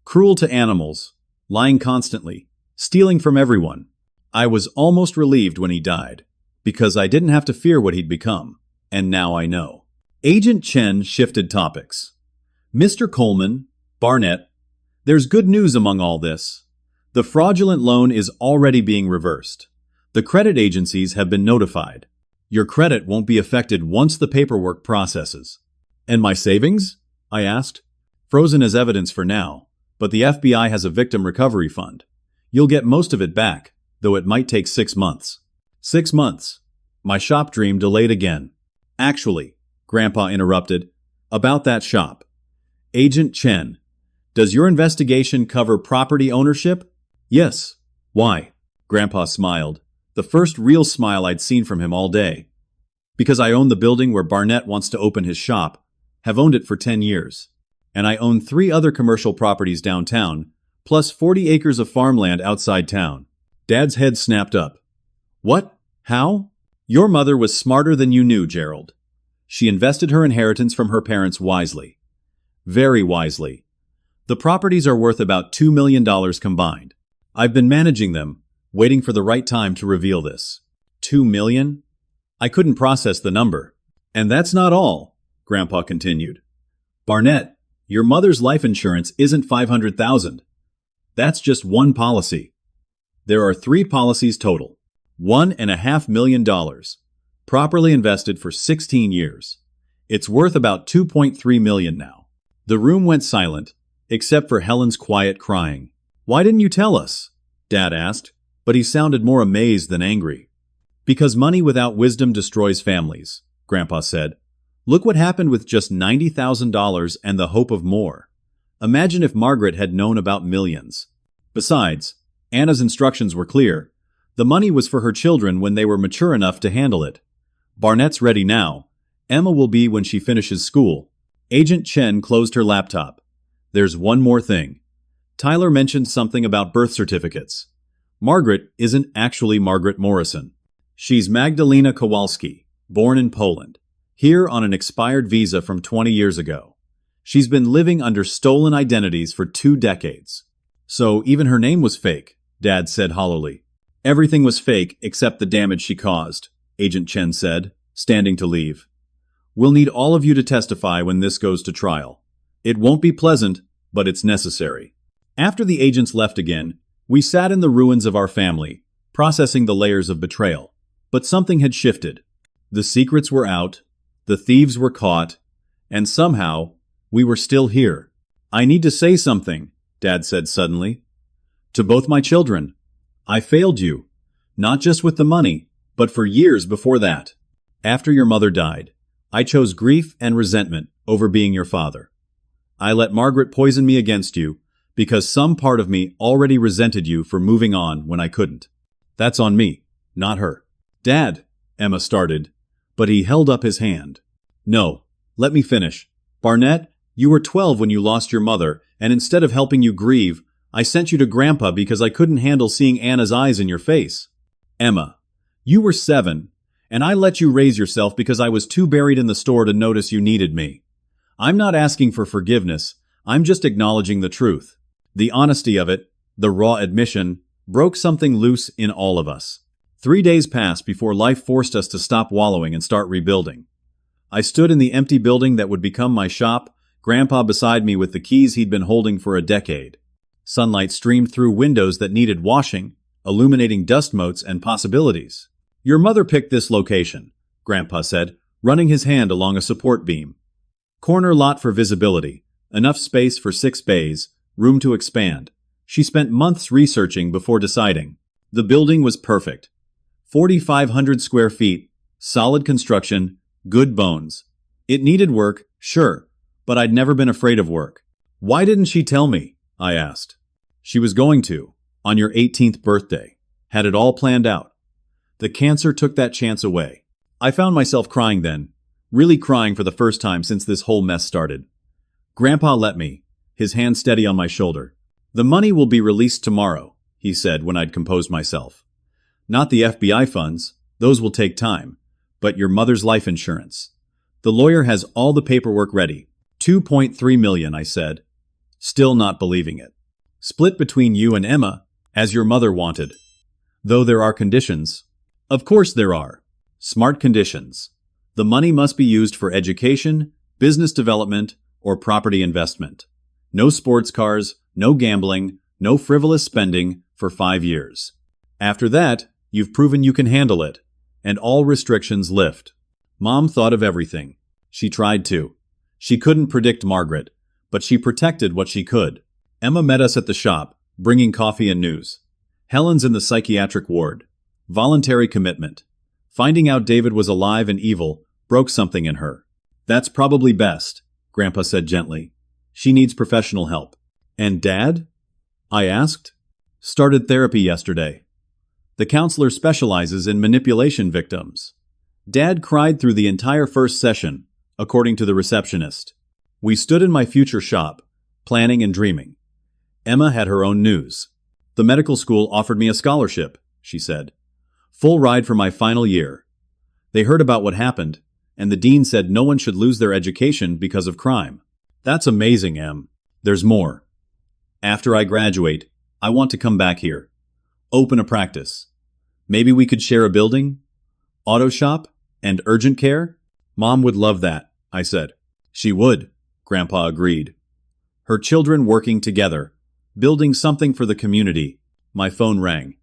Cruel to animals, lying constantly, stealing from everyone. I was almost relieved when he died, because I didn't have to fear what he'd become, and now I know. Agent Chen shifted topics. Mr. Coleman, Barnett, there's good news among all this. The fraudulent loan is already being reversed. The credit agencies have been notified. Your credit won't be affected once the paperwork processes. And my savings? I asked. Frozen as evidence for now, but the FBI has a victim recovery fund. You'll get most of it back, though it might take 6 months. 6 months. My shop dream delayed again. Actually, Grandpa interrupted, about that shop. Agent Chen, does your investigation cover property ownership? Yes. Why? Grandpa smiled, the first real smile I'd seen from him all day. Because I own the building where Barnett wants to open his shop, have owned it for 10 years. And I own 3 other commercial properties downtown, plus 40 acres of farmland outside town. Dad's head snapped up. What? How? Your mother was smarter than you knew, Gerald. She invested her inheritance from her parents wisely. Very wisely. The properties are worth about $2 million combined. I've been managing them, waiting for the right time to reveal this. 2 million? I couldn't process the number. And that's not all, Grandpa continued. Barnett, your mother's life insurance isn't $500,000. That's just one policy. There are 3 policies total. $1.5 million. Properly invested for 16 years. It's worth about $2.3 million now. The room went silent, except for Helen's quiet crying. Why didn't you tell us? Dad asked, but he sounded more amazed than angry. Because money without wisdom destroys families, Grandpa said. Look what happened with just $90,000 and the hope of more. Imagine if Margaret had known about millions. Besides, Anna's instructions were clear. The money was for her children when they were mature enough to handle it. Barnett's ready now. Emma will be when she finishes school. Agent Chen closed her laptop. There's one more thing. Tyler mentioned something about birth certificates. Margaret isn't actually Margaret Morrison. She's Magdalena Kowalski, born in Poland, here on an expired visa from 20 years ago. She's been living under stolen identities for 2 decades. So even her name was fake, Dad said hollowly. Everything was fake except the damage she caused, Agent Chen said, standing to leave. We'll need all of you to testify when this goes to trial. It won't be pleasant, but it's necessary. After the agents left again, we sat in the ruins of our family, processing the layers of betrayal. But something had shifted. The secrets were out, the thieves were caught, and somehow, we were still here. I need to say something, Dad said suddenly. To both my children. I failed you. Not just with the money, but for years before that. After your mother died, I chose grief and resentment over being your father. I let Margaret poison me against you because some part of me already resented you for moving on when I couldn't. That's on me, not her. Dad, Emma started, but he held up his hand. No, let me finish. Barnett, you were 12 when you lost your mother, and instead of helping you grieve, I sent you to Grandpa because I couldn't handle seeing Anna's eyes in your face. Emma, you were 7, and I let you raise yourself because I was too buried in the store to notice you needed me. I'm not asking for forgiveness, I'm just acknowledging the truth. The honesty of it, the raw admission, broke something loose in all of us. 3 days passed before life forced us to stop wallowing and start rebuilding. I stood in the empty building that would become my shop, Grandpa beside me with the keys he'd been holding for a decade. Sunlight streamed through windows that needed washing, illuminating dust motes and possibilities. Your mother picked this location, Grandpa said, running his hand along a support beam. Corner lot for visibility, enough space for 6 bays, room to expand. She spent months researching before deciding. The building was perfect. 4,500 square feet, solid construction, good bones. It needed work, sure, but I'd never been afraid of work. Why didn't she tell me? I asked. She was going to, on your 18th birthday. Had it all planned out. The cancer took that chance away. I found myself crying then, really crying for the first time since this whole mess started. Grandpa let me, his hand steady on my shoulder. The money will be released tomorrow, he said when I'd composed myself. Not the FBI funds, those will take time, but your mother's life insurance. The lawyer has all the paperwork ready. 2.3 million, I said, still not believing it. Split between you and Emma, as your mother wanted. Though there are conditions. Of course there are. Smart conditions. The money must be used for education, business development, or property investment. No sports cars, no gambling, no frivolous spending for 5 years. After that, you've proven you can handle it, and all restrictions lift. Mom thought of everything. She tried to. She couldn't predict Margaret, but she protected what she could. Emma met us at the shop, bringing coffee and news. Helen's in the psychiatric ward. Voluntary commitment. Finding out David was alive and evil broke something in her. That's probably best, Grandpa said gently. She needs professional help. And Dad? I asked. Started therapy yesterday. The counselor specializes in manipulation victims. Dad cried through the entire first session, according to the receptionist. We stood in my future shop, planning and dreaming. Emma had her own news. The medical school offered me a scholarship, she said. Full ride for my final year. They heard about what happened, and the dean said no one should lose their education because of crime. That's amazing, Em. There's more. After I graduate, I want to come back here. Open a practice. Maybe we could share a building? Auto shop? And urgent care? Mom would love that, I said. She would, Grandpa agreed. Her children working together, building something for the community. My phone rang.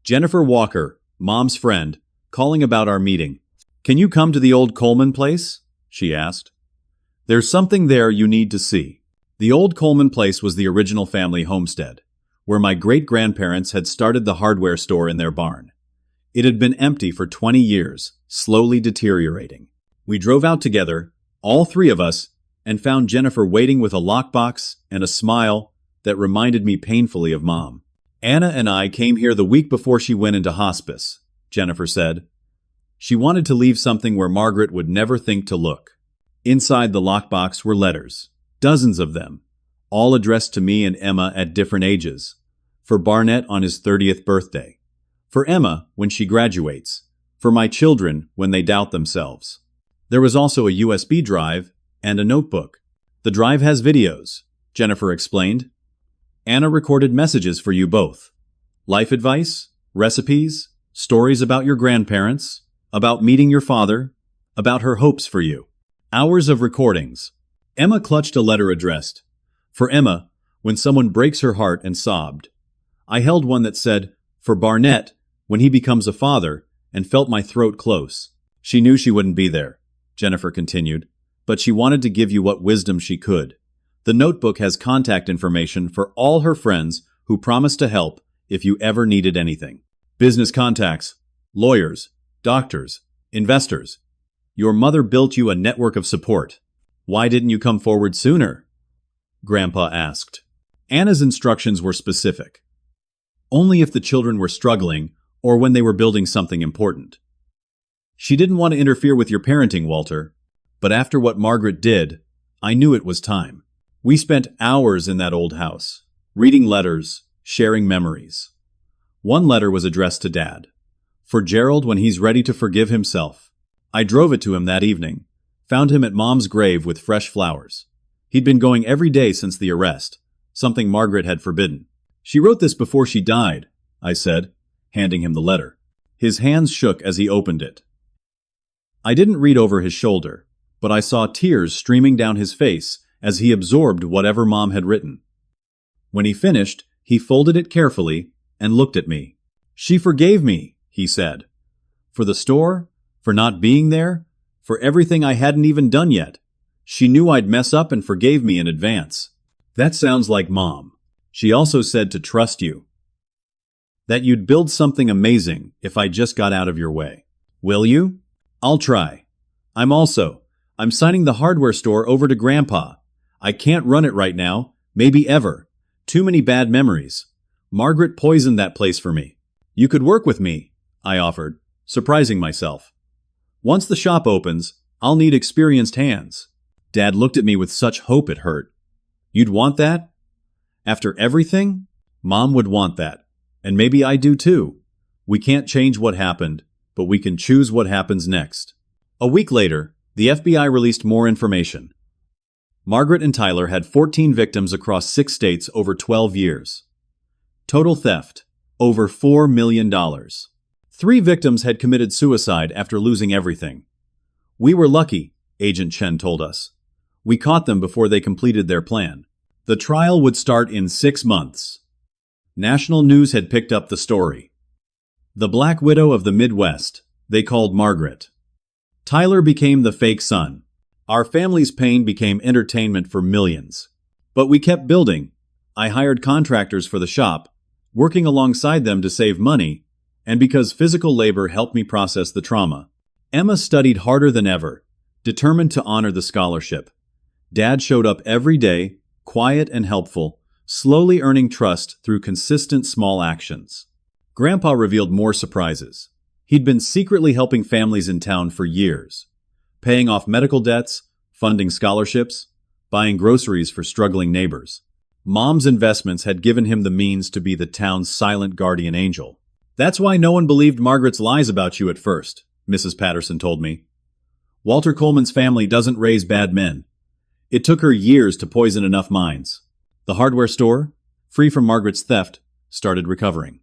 Jennifer Walker, Mom's friend, calling about our meeting. Can you come to the old Coleman place? She asked. There's something there you need to see. The old Coleman place was the original family homestead, where my great-grandparents had started the hardware store in their barn. It had been empty for 20 years, slowly deteriorating. We drove out together, all 3 of us, and found Jennifer waiting with a lockbox and a smile that reminded me painfully of Mom. Anna and I came here the week before she went into hospice, Jennifer said. She wanted to leave something where Margaret would never think to look. Inside the lockbox were letters, dozens of them, all addressed to me and Emma at different ages. For Barnett on his 30th birthday. For Emma when she graduates. For my children when they doubt themselves. There was also a USB drive and a notebook. The drive has videos, Jennifer explained. Anna recorded messages for you both. Life advice, recipes, stories about your grandparents, about meeting your father, about her hopes for you. Hours of recordings. Emma clutched a letter addressed. For Emma, when someone breaks her heart, and sobbed. I held one that said, for Barnett, when he becomes a father, and felt my throat close. She knew she wouldn't be there, Jennifer continued, but she wanted to give you what wisdom she could. The notebook has contact information for all her friends who promised to help if you ever needed anything. Business contacts, lawyers, doctors, investors. Your mother built you a network of support. Why didn't you come forward sooner? Grandpa asked. Anna's instructions were specific. Only if the children were struggling or when they were building something important. She didn't want to interfere with your parenting, Walter, but after what Margaret did, I knew it was time. We spent hours in that old house, reading letters, sharing memories. One letter was addressed to Dad, for Gerald when he's ready to forgive himself. I drove it to him that evening, found him at Mom's grave with fresh flowers. He'd been going every day since the arrest, something Margaret had forbidden. She wrote this before she died, I said, handing him the letter. His hands shook as he opened it. I didn't read over his shoulder, but I saw tears streaming down his face as he absorbed whatever Mom had written. When he finished, he folded it carefully and looked at me. She forgave me, he said. For the store, for not being there, for everything I hadn't even done yet. She knew I'd mess up and forgave me in advance. That sounds like Mom. She also said to trust you. That you'd build something amazing if I just got out of your way. Will you? I'll try. I'm signing the hardware store over to Grandpa. I can't run it right now, maybe ever. Too many bad memories. Margaret poisoned that place for me. You could work with me, I offered, surprising myself. Once the shop opens, I'll need experienced hands. Dad looked at me with such hope it hurt. You'd want that? After everything? Mom would want that. And maybe I do too. We can't change what happened, but we can choose what happens next. A week later, the FBI released more information. Margaret and Tyler had 14 victims across 6 states over 12 years. Total theft, over $4 million. 3 victims had committed suicide after losing everything. We were lucky, Agent Chen told us. We caught them before they completed their plan. The trial would start in 6 months. National news had picked up the story. The Black Widow of the Midwest, they called Margaret. Tyler became the fake son. Our family's pain became entertainment for millions. But we kept building. I hired contractors for the shop, working alongside them to save money, and because physical labor helped me process the trauma. Emma studied harder than ever, determined to honor the scholarship. Dad showed up every day, quiet and helpful, slowly earning trust through consistent small actions. Grandpa revealed more surprises. He'd been secretly helping families in town for years, paying off medical debts, funding scholarships, buying groceries for struggling neighbors. Mom's investments had given him the means to be the town's silent guardian angel. That's why no one believed Margaret's lies about you at first, Mrs. Patterson told me. Walter Coleman's family doesn't raise bad men. It took her years to poison enough minds. The hardware store, free from Margaret's theft, started recovering.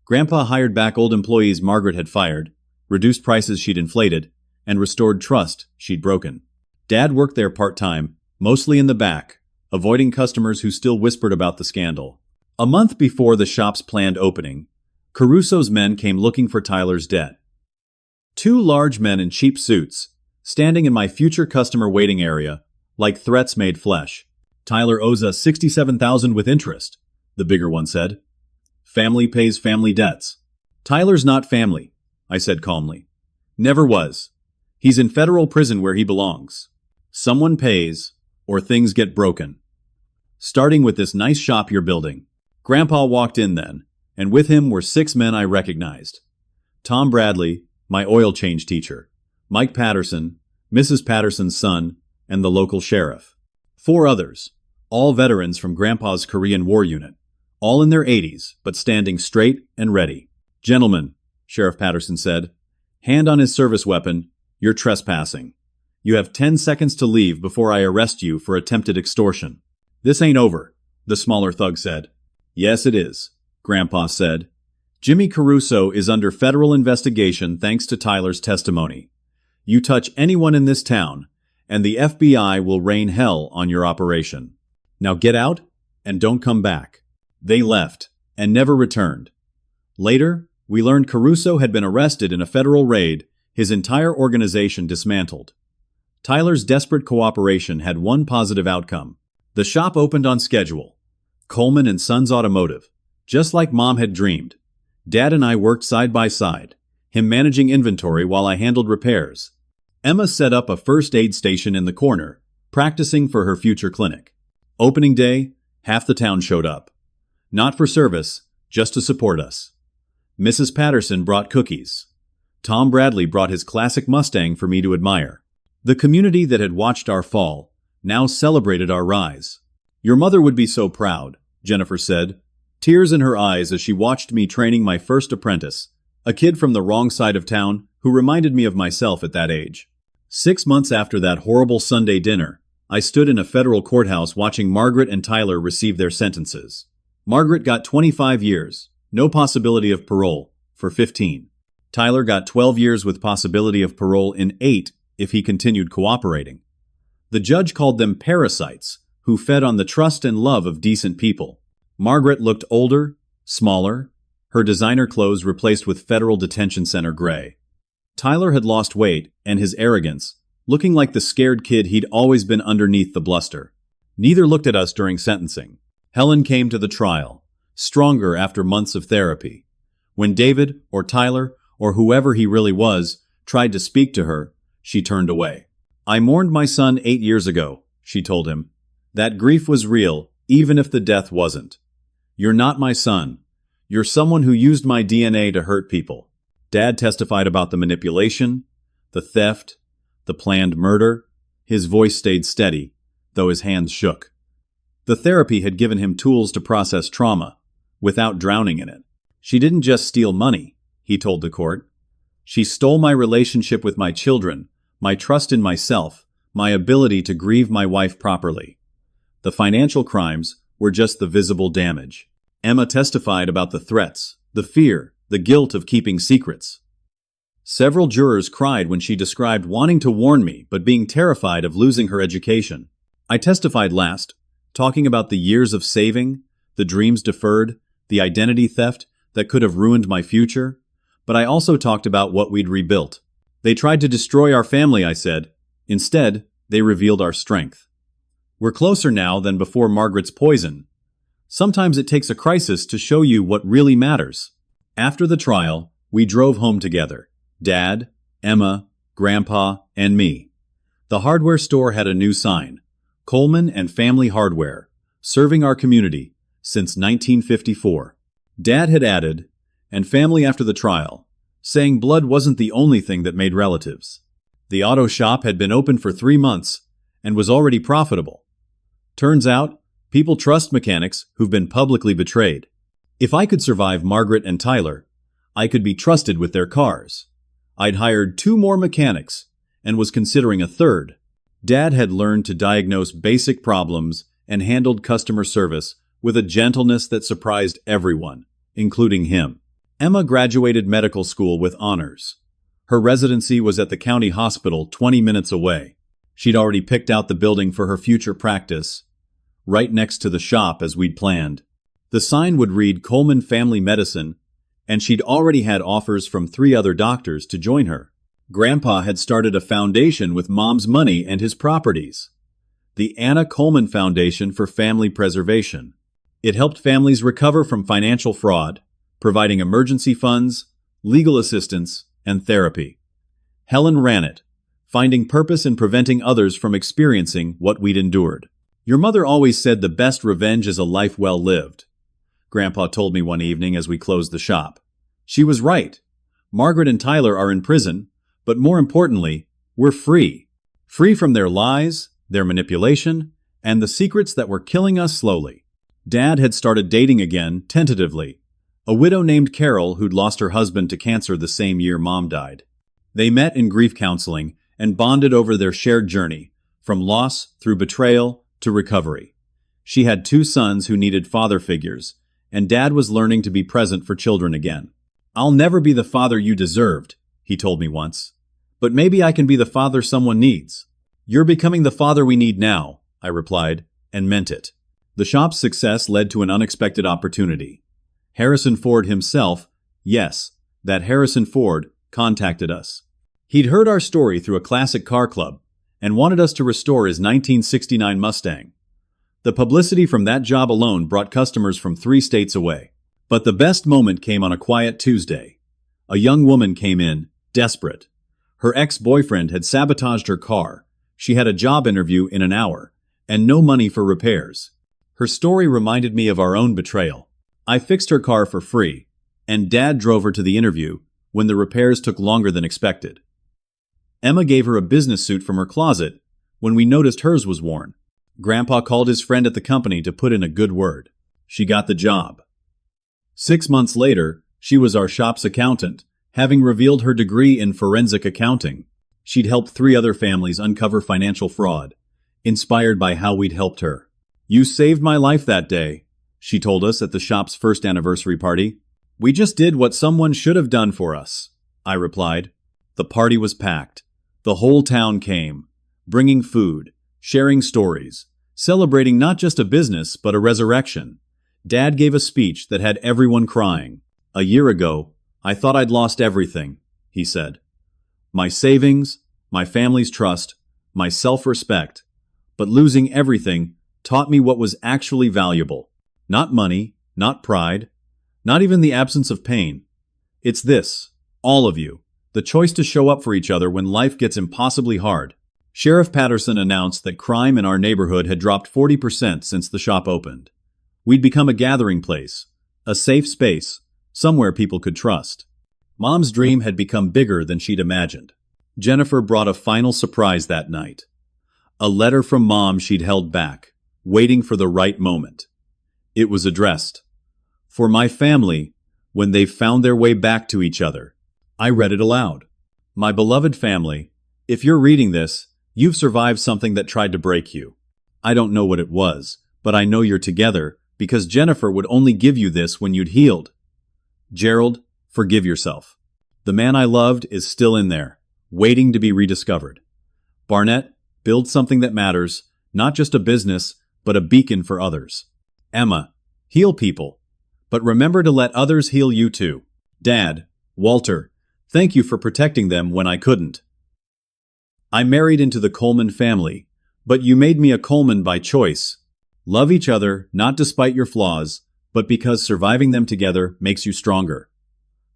Grandpa hired back old employees Margaret had fired, reduced prices she'd inflated, and restored trust she'd broken. Dad worked there part-time, mostly in the back, avoiding customers who still whispered about the scandal. A month before the shop's planned opening, Caruso's men came looking for Tyler's debt. 2 large men in cheap suits, standing in my future customer waiting area, like threats made flesh. Tyler owes us $67,000 with interest, the bigger one said. Family pays family debts. Tyler's not family, I said calmly. Never was. He's in federal prison where he belongs. Someone pays, or things get broken. Starting with this nice shop you're building. Grandpa walked in then, and with him were 6 men I recognized. Tom Bradley, my oil change teacher, Mike Patterson, Mrs. Patterson's son, and the local sheriff. 4 others, all veterans from Grandpa's Korean War unit. All in their 80s, but standing straight and ready. Gentlemen, Sheriff Patterson said, hand on his service weapon, you're trespassing. You have 10 seconds to leave before I arrest you for attempted extortion. This ain't over, the smaller thug said. Yes, it is, Grandpa said. Jimmy Caruso is under federal investigation thanks to Tyler's testimony. You touch anyone in this town, and the FBI will rain hell on your operation. Now get out, and don't come back. They left, and never returned. Later, we learned Caruso had been arrested in a federal raid, his entire organization dismantled. Tyler's desperate cooperation had one positive outcome. The shop opened on schedule. Coleman and Sons Automotive. Just like Mom had dreamed. Dad and I worked side by side, him managing inventory while I handled repairs. Emma set up a first aid station in the corner, practicing for her future clinic. Opening day, half the town showed up. Not for service, just to support us. Mrs. Patterson brought cookies. Tom Bradley brought his classic Mustang for me to admire. The community that had watched our fall now celebrated our rise. "Your mother would be so proud," Jennifer said, tears in her eyes as she watched me training my first apprentice, a kid from the wrong side of town who reminded me of myself at that age. 6 months after that horrible Sunday dinner, I stood in a federal courthouse watching Margaret and Tyler receive their sentences. Margaret got 25 years, no possibility of parole, for 15. Tyler got 12 years with possibility of parole in 8 if he continued cooperating. The judge called them parasites who fed on the trust and love of decent people. Margaret looked older, smaller, her designer clothes replaced with federal detention center gray. Tyler had lost weight and his arrogance, looking like the scared kid he'd always been underneath the bluster. Neither looked at us during sentencing. Helen came to the trial, stronger after months of therapy. When David, or Tyler, or whoever he really was, tried to speak to her, she turned away. "I mourned my son 8 years ago," she told him. "That grief was real, even if the death wasn't. You're not my son. You're someone who used my DNA to hurt people." Dad testified about the manipulation, the theft, the planned murder. His voice stayed steady, though his hands shook. The therapy had given him tools to process trauma, without drowning in it. "She didn't just steal money," he told the court. "She stole my relationship with my children, my trust in myself, my ability to grieve my wife properly. The financial crimes were just the visible damage." Emma testified about the threats, the fear, the guilt of keeping secrets. Several jurors cried when she described wanting to warn me but being terrified of losing her education. I testified last, talking about the years of saving, the dreams deferred, the identity theft that could have ruined my future, but I also talked about what we'd rebuilt. "They tried to destroy our family," I said. "Instead, they revealed our strength. We're closer now than before Margaret's poison. Sometimes it takes a crisis to show you what really matters." After the trial, we drove home together. Dad, Emma, Grandpa, and me. The hardware store had a new sign, Coleman and Family Hardware, serving our community since 1954. Dad had added, "and family after the trial," saying blood wasn't the only thing that made relatives. The auto shop had been open for 3 months and was already profitable. Turns out, people trust mechanics who've been publicly betrayed. If I could survive Margaret and Tyler, I could be trusted with their cars. I'd hired 2 more mechanics and was considering a third. Dad had learned to diagnose basic problems and handled customer service with a gentleness that surprised everyone, including him. Emma graduated medical school with honors. Her residency was at the county hospital 20 minutes away. She'd already picked out the building for her future practice, right next to the shop as we'd planned. The sign would read Coleman Family Medicine, and she'd already had offers from 3 other doctors to join her. Grandpa had started a foundation with Mom's money and his properties, the Anna Coleman Foundation for Family Preservation. It helped families recover from financial fraud, providing emergency funds, legal assistance, and therapy. Helen ran it, finding purpose in preventing others from experiencing what we'd endured. "Your mother always said the best revenge is a life well lived," Grandpa told me one evening as we closed the shop. She was right. Margaret and Tyler are in prison, but more importantly, we're free. Free from their lies, their manipulation, and the secrets that were killing us slowly. Dad had started dating again, tentatively, a widow named Carol who'd lost her husband to cancer the same year Mom died. They met in grief counseling and bonded over their shared journey, from loss through betrayal to recovery. She had 2 sons who needed father figures, and Dad was learning to be present for children again. "I'll never be the father you deserved," he told me once. "But maybe I can be the father someone needs." "You're becoming the father we need now," I replied, and meant it. The shop's success led to an unexpected opportunity. Harrison Ford himself, yes, that Harrison Ford, contacted us. He'd heard our story through a classic car club and wanted us to restore his 1969 Mustang. The publicity from that job alone brought customers from 3 states away. But the best moment came on a quiet Tuesday. A young woman came in, desperate. Her ex-boyfriend had sabotaged her car. She had a job interview in an hour, and no money for repairs. Her story reminded me of our own betrayal. I fixed her car for free, and Dad drove her to the interview when the repairs took longer than expected. Emma gave her a business suit from her closet when we noticed hers was worn. Grandpa called his friend at the company to put in a good word. She got the job. 6 months later, she was our shop's accountant, having revealed her degree in forensic accounting. She'd helped 3 other families uncover financial fraud, inspired by how we'd helped her. "You saved my life that day," she told us at the shop's first anniversary party. "We just did what someone should have done for us," I replied. The party was packed. The whole town came, bringing food, sharing stories, celebrating not just a business but a resurrection. Dad gave a speech that had everyone crying. "A year ago, I thought I'd lost everything," he said. "My savings, my family's trust, my self-respect. But losing everything taught me what was actually valuable. Not money, not pride, not even the absence of pain. It's this, all of you, the choice to show up for each other when life gets impossibly hard." Sheriff Patterson announced that crime in our neighborhood had dropped 40% since the shop opened. We'd become a gathering place, a safe space, somewhere people could trust. Mom's dream had become bigger than she'd imagined. Jennifer brought a final surprise that night. A letter from Mom she'd held back, waiting for the right moment. It was addressed, "For my family, when they've found their way back to each other." I read it aloud. "My beloved family, if you're reading this, you've survived something that tried to break you. I don't know what it was, but I know you're together because Jennifer would only give you this when you'd healed. Gerald, forgive yourself. The man I loved is still in there, waiting to be rediscovered. Barnett, build something that matters, not just a business, but a beacon for others. Emma, heal people, but remember to let others heal you too. Dad, Walter, thank you for protecting them when I couldn't. I married into the Coleman family, but you made me a Coleman by choice. Love each other, not despite your flaws, but because surviving them together makes you stronger.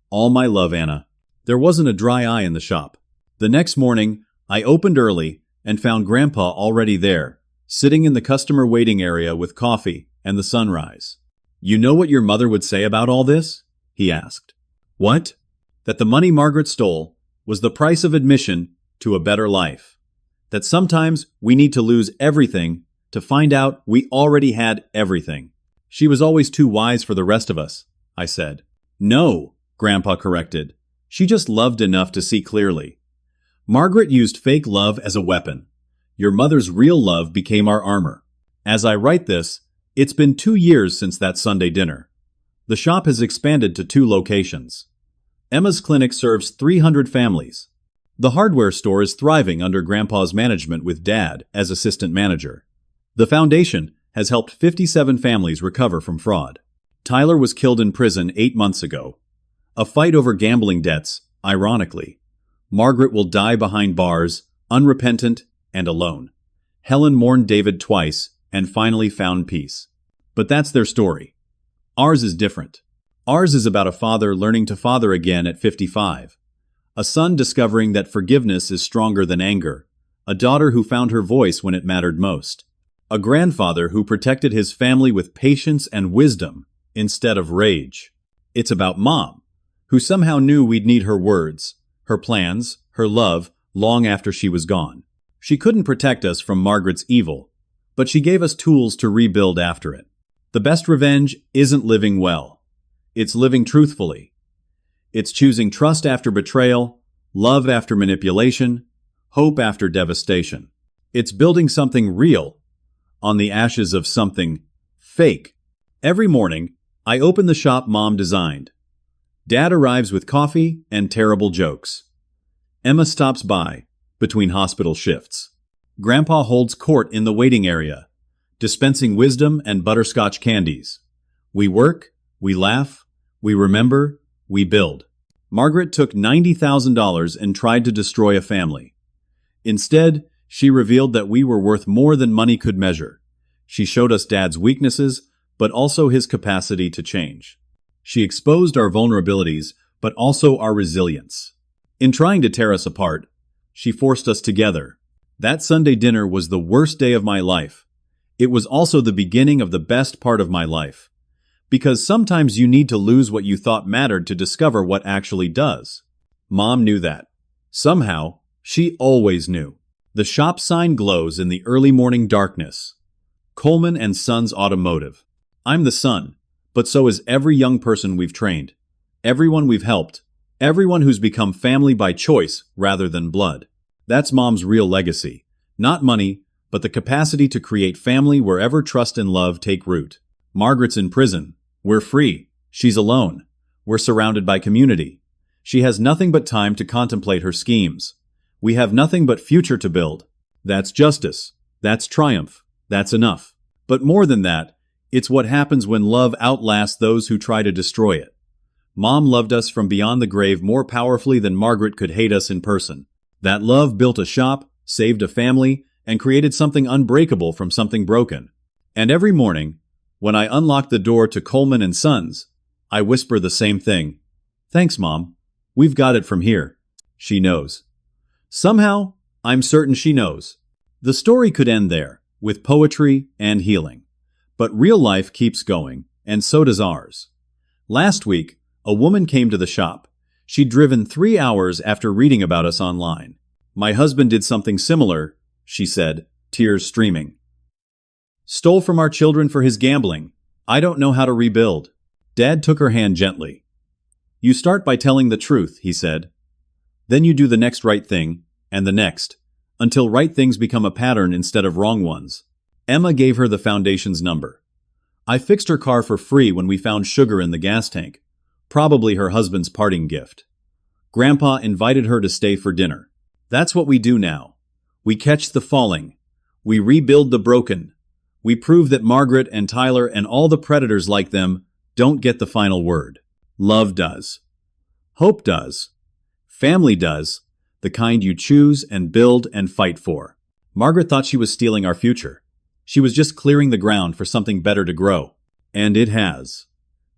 All my love, Anna." There wasn't a dry eye in the shop. The next morning, I opened early and found Grandpa already there, sitting in the customer waiting area with coffee and the sunrise. "You know what your mother would say about all this?" he asked. "What?" "That the money Margaret stole was the price of admission to a better life. That sometimes we need to lose everything to find out we already had everything. She was always too wise for the rest of us," I said. "No," Grandpa corrected. "She just loved enough to see clearly. Margaret used fake love as a weapon. Your mother's real love became our armor." As I write this, it's been 2 years since that Sunday dinner. The shop has expanded to 2 locations. Emma's clinic serves 300 families. The hardware store is thriving under Grandpa's management with Dad as assistant manager. The foundation has helped 57 families recover from fraud. Tyler was killed in prison 8 months ago. A fight over gambling debts, ironically. Margaret will die behind bars, unrepentant and alone. Helen mourned David twice and finally found peace. But that's their story. Ours is different. Ours is about a father learning to father again at 55. A son discovering that forgiveness is stronger than anger. A daughter who found her voice when it mattered most. A grandfather who protected his family with patience and wisdom instead of rage. It's about Mom, who somehow knew we'd need her words, her plans, her love, long after she was gone. She couldn't protect us from Margaret's evil, but she gave us tools to rebuild after it. The best revenge isn't living well. It's living truthfully. It's choosing trust after betrayal, love after manipulation, hope after devastation. It's building something real on the ashes of something fake. Every morning, I open the shop Mom designed. Dad arrives with coffee and terrible jokes. Emma stops by between hospital shifts. Grandpa holds court in the waiting area, dispensing wisdom and butterscotch candies. We work, we laugh, we remember, we build. Margaret took $90,000 and tried to destroy a family. Instead, she revealed that we were worth more than money could measure. She showed us Dad's weaknesses, but also his capacity to change. She exposed our vulnerabilities, but also our resilience. In trying to tear us apart, she forced us together. That Sunday dinner was the worst day of my life. It was also the beginning of the best part of my life. Because sometimes you need to lose what you thought mattered to discover what actually does. Mom knew that. Somehow, she always knew. The shop sign glows in the early morning darkness. Coleman and Sons Automotive. I'm the son, but so is every young person we've trained. Everyone we've helped. Everyone who's become family by choice rather than blood. That's Mom's real legacy. Not money, but the capacity to create family wherever trust and love take root. Margaret's in prison. We're free. She's alone. We're surrounded by community. She has nothing but time to contemplate her schemes. We have nothing but future to build. That's justice. That's triumph. That's enough. But more than that, it's what happens when love outlasts those who try to destroy it. Mom loved us from beyond the grave more powerfully than Margaret could hate us in person. That love built a shop, saved a family, and created something unbreakable from something broken. And every morning, when I unlock the door to Coleman and Sons, I whisper the same thing. Thanks, Mom. We've got it from here. She knows. Somehow, I'm certain she knows. The story could end there, with poetry and healing. But real life keeps going, and so does ours. Last week, a woman came to the shop. She'd driven 3 hours after reading about us online. My husband did something similar, she said, tears streaming. Stole from our children for his gambling. I don't know how to rebuild. Dad took her hand gently. You start by telling the truth, he said. Then you do the next right thing, and the next, until right things become a pattern instead of wrong ones. Emma gave her the foundation's number. I fixed her car for free when we found sugar in the gas tank, probably her husband's parting gift. Grandpa invited her to stay for dinner. That's what we do now. We catch the falling. We rebuild the broken. We prove that Margaret and Tyler and all the predators like them don't get the final word. Love does. Hope does. Family does. The kind you choose and build and fight for. Margaret thought she was stealing our future. She was just clearing the ground for something better to grow. And it has.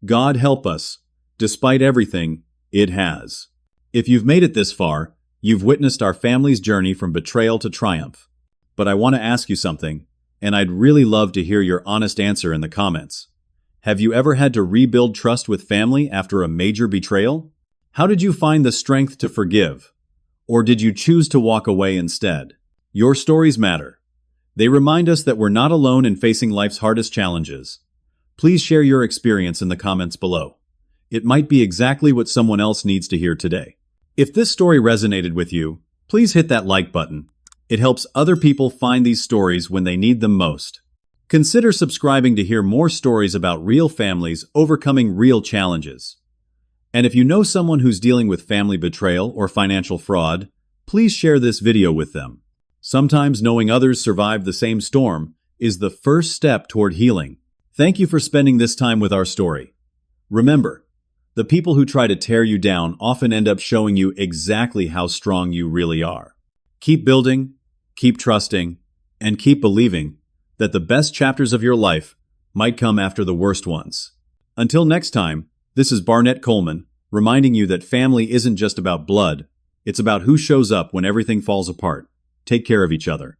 God help us. Despite everything, it has. If you've made it this far, you've witnessed our family's journey from betrayal to triumph. But I want to ask you something, and I'd really love to hear your honest answer in the comments. Have you ever had to rebuild trust with family after a major betrayal? How did you find the strength to forgive? Or did you choose to walk away instead? Your stories matter. They remind us that we're not alone in facing life's hardest challenges. Please share your experience in the comments below. It might be exactly what someone else needs to hear today. If this story resonated with you, please hit that like button. It helps other people find these stories when they need them most. Consider subscribing to hear more stories about real families overcoming real challenges. And if you know someone who's dealing with family betrayal or financial fraud, please share this video with them. Sometimes knowing others survived the same storm is the first step toward healing. Thank you for spending this time with our story. Remember, the people who try to tear you down often end up showing you exactly how strong you really are. Keep building, keep trusting, and keep believing that the best chapters of your life might come after the worst ones. Until next time, this is Barnett Coleman, reminding you that family isn't just about blood, it's about who shows up when everything falls apart. Take care of each other.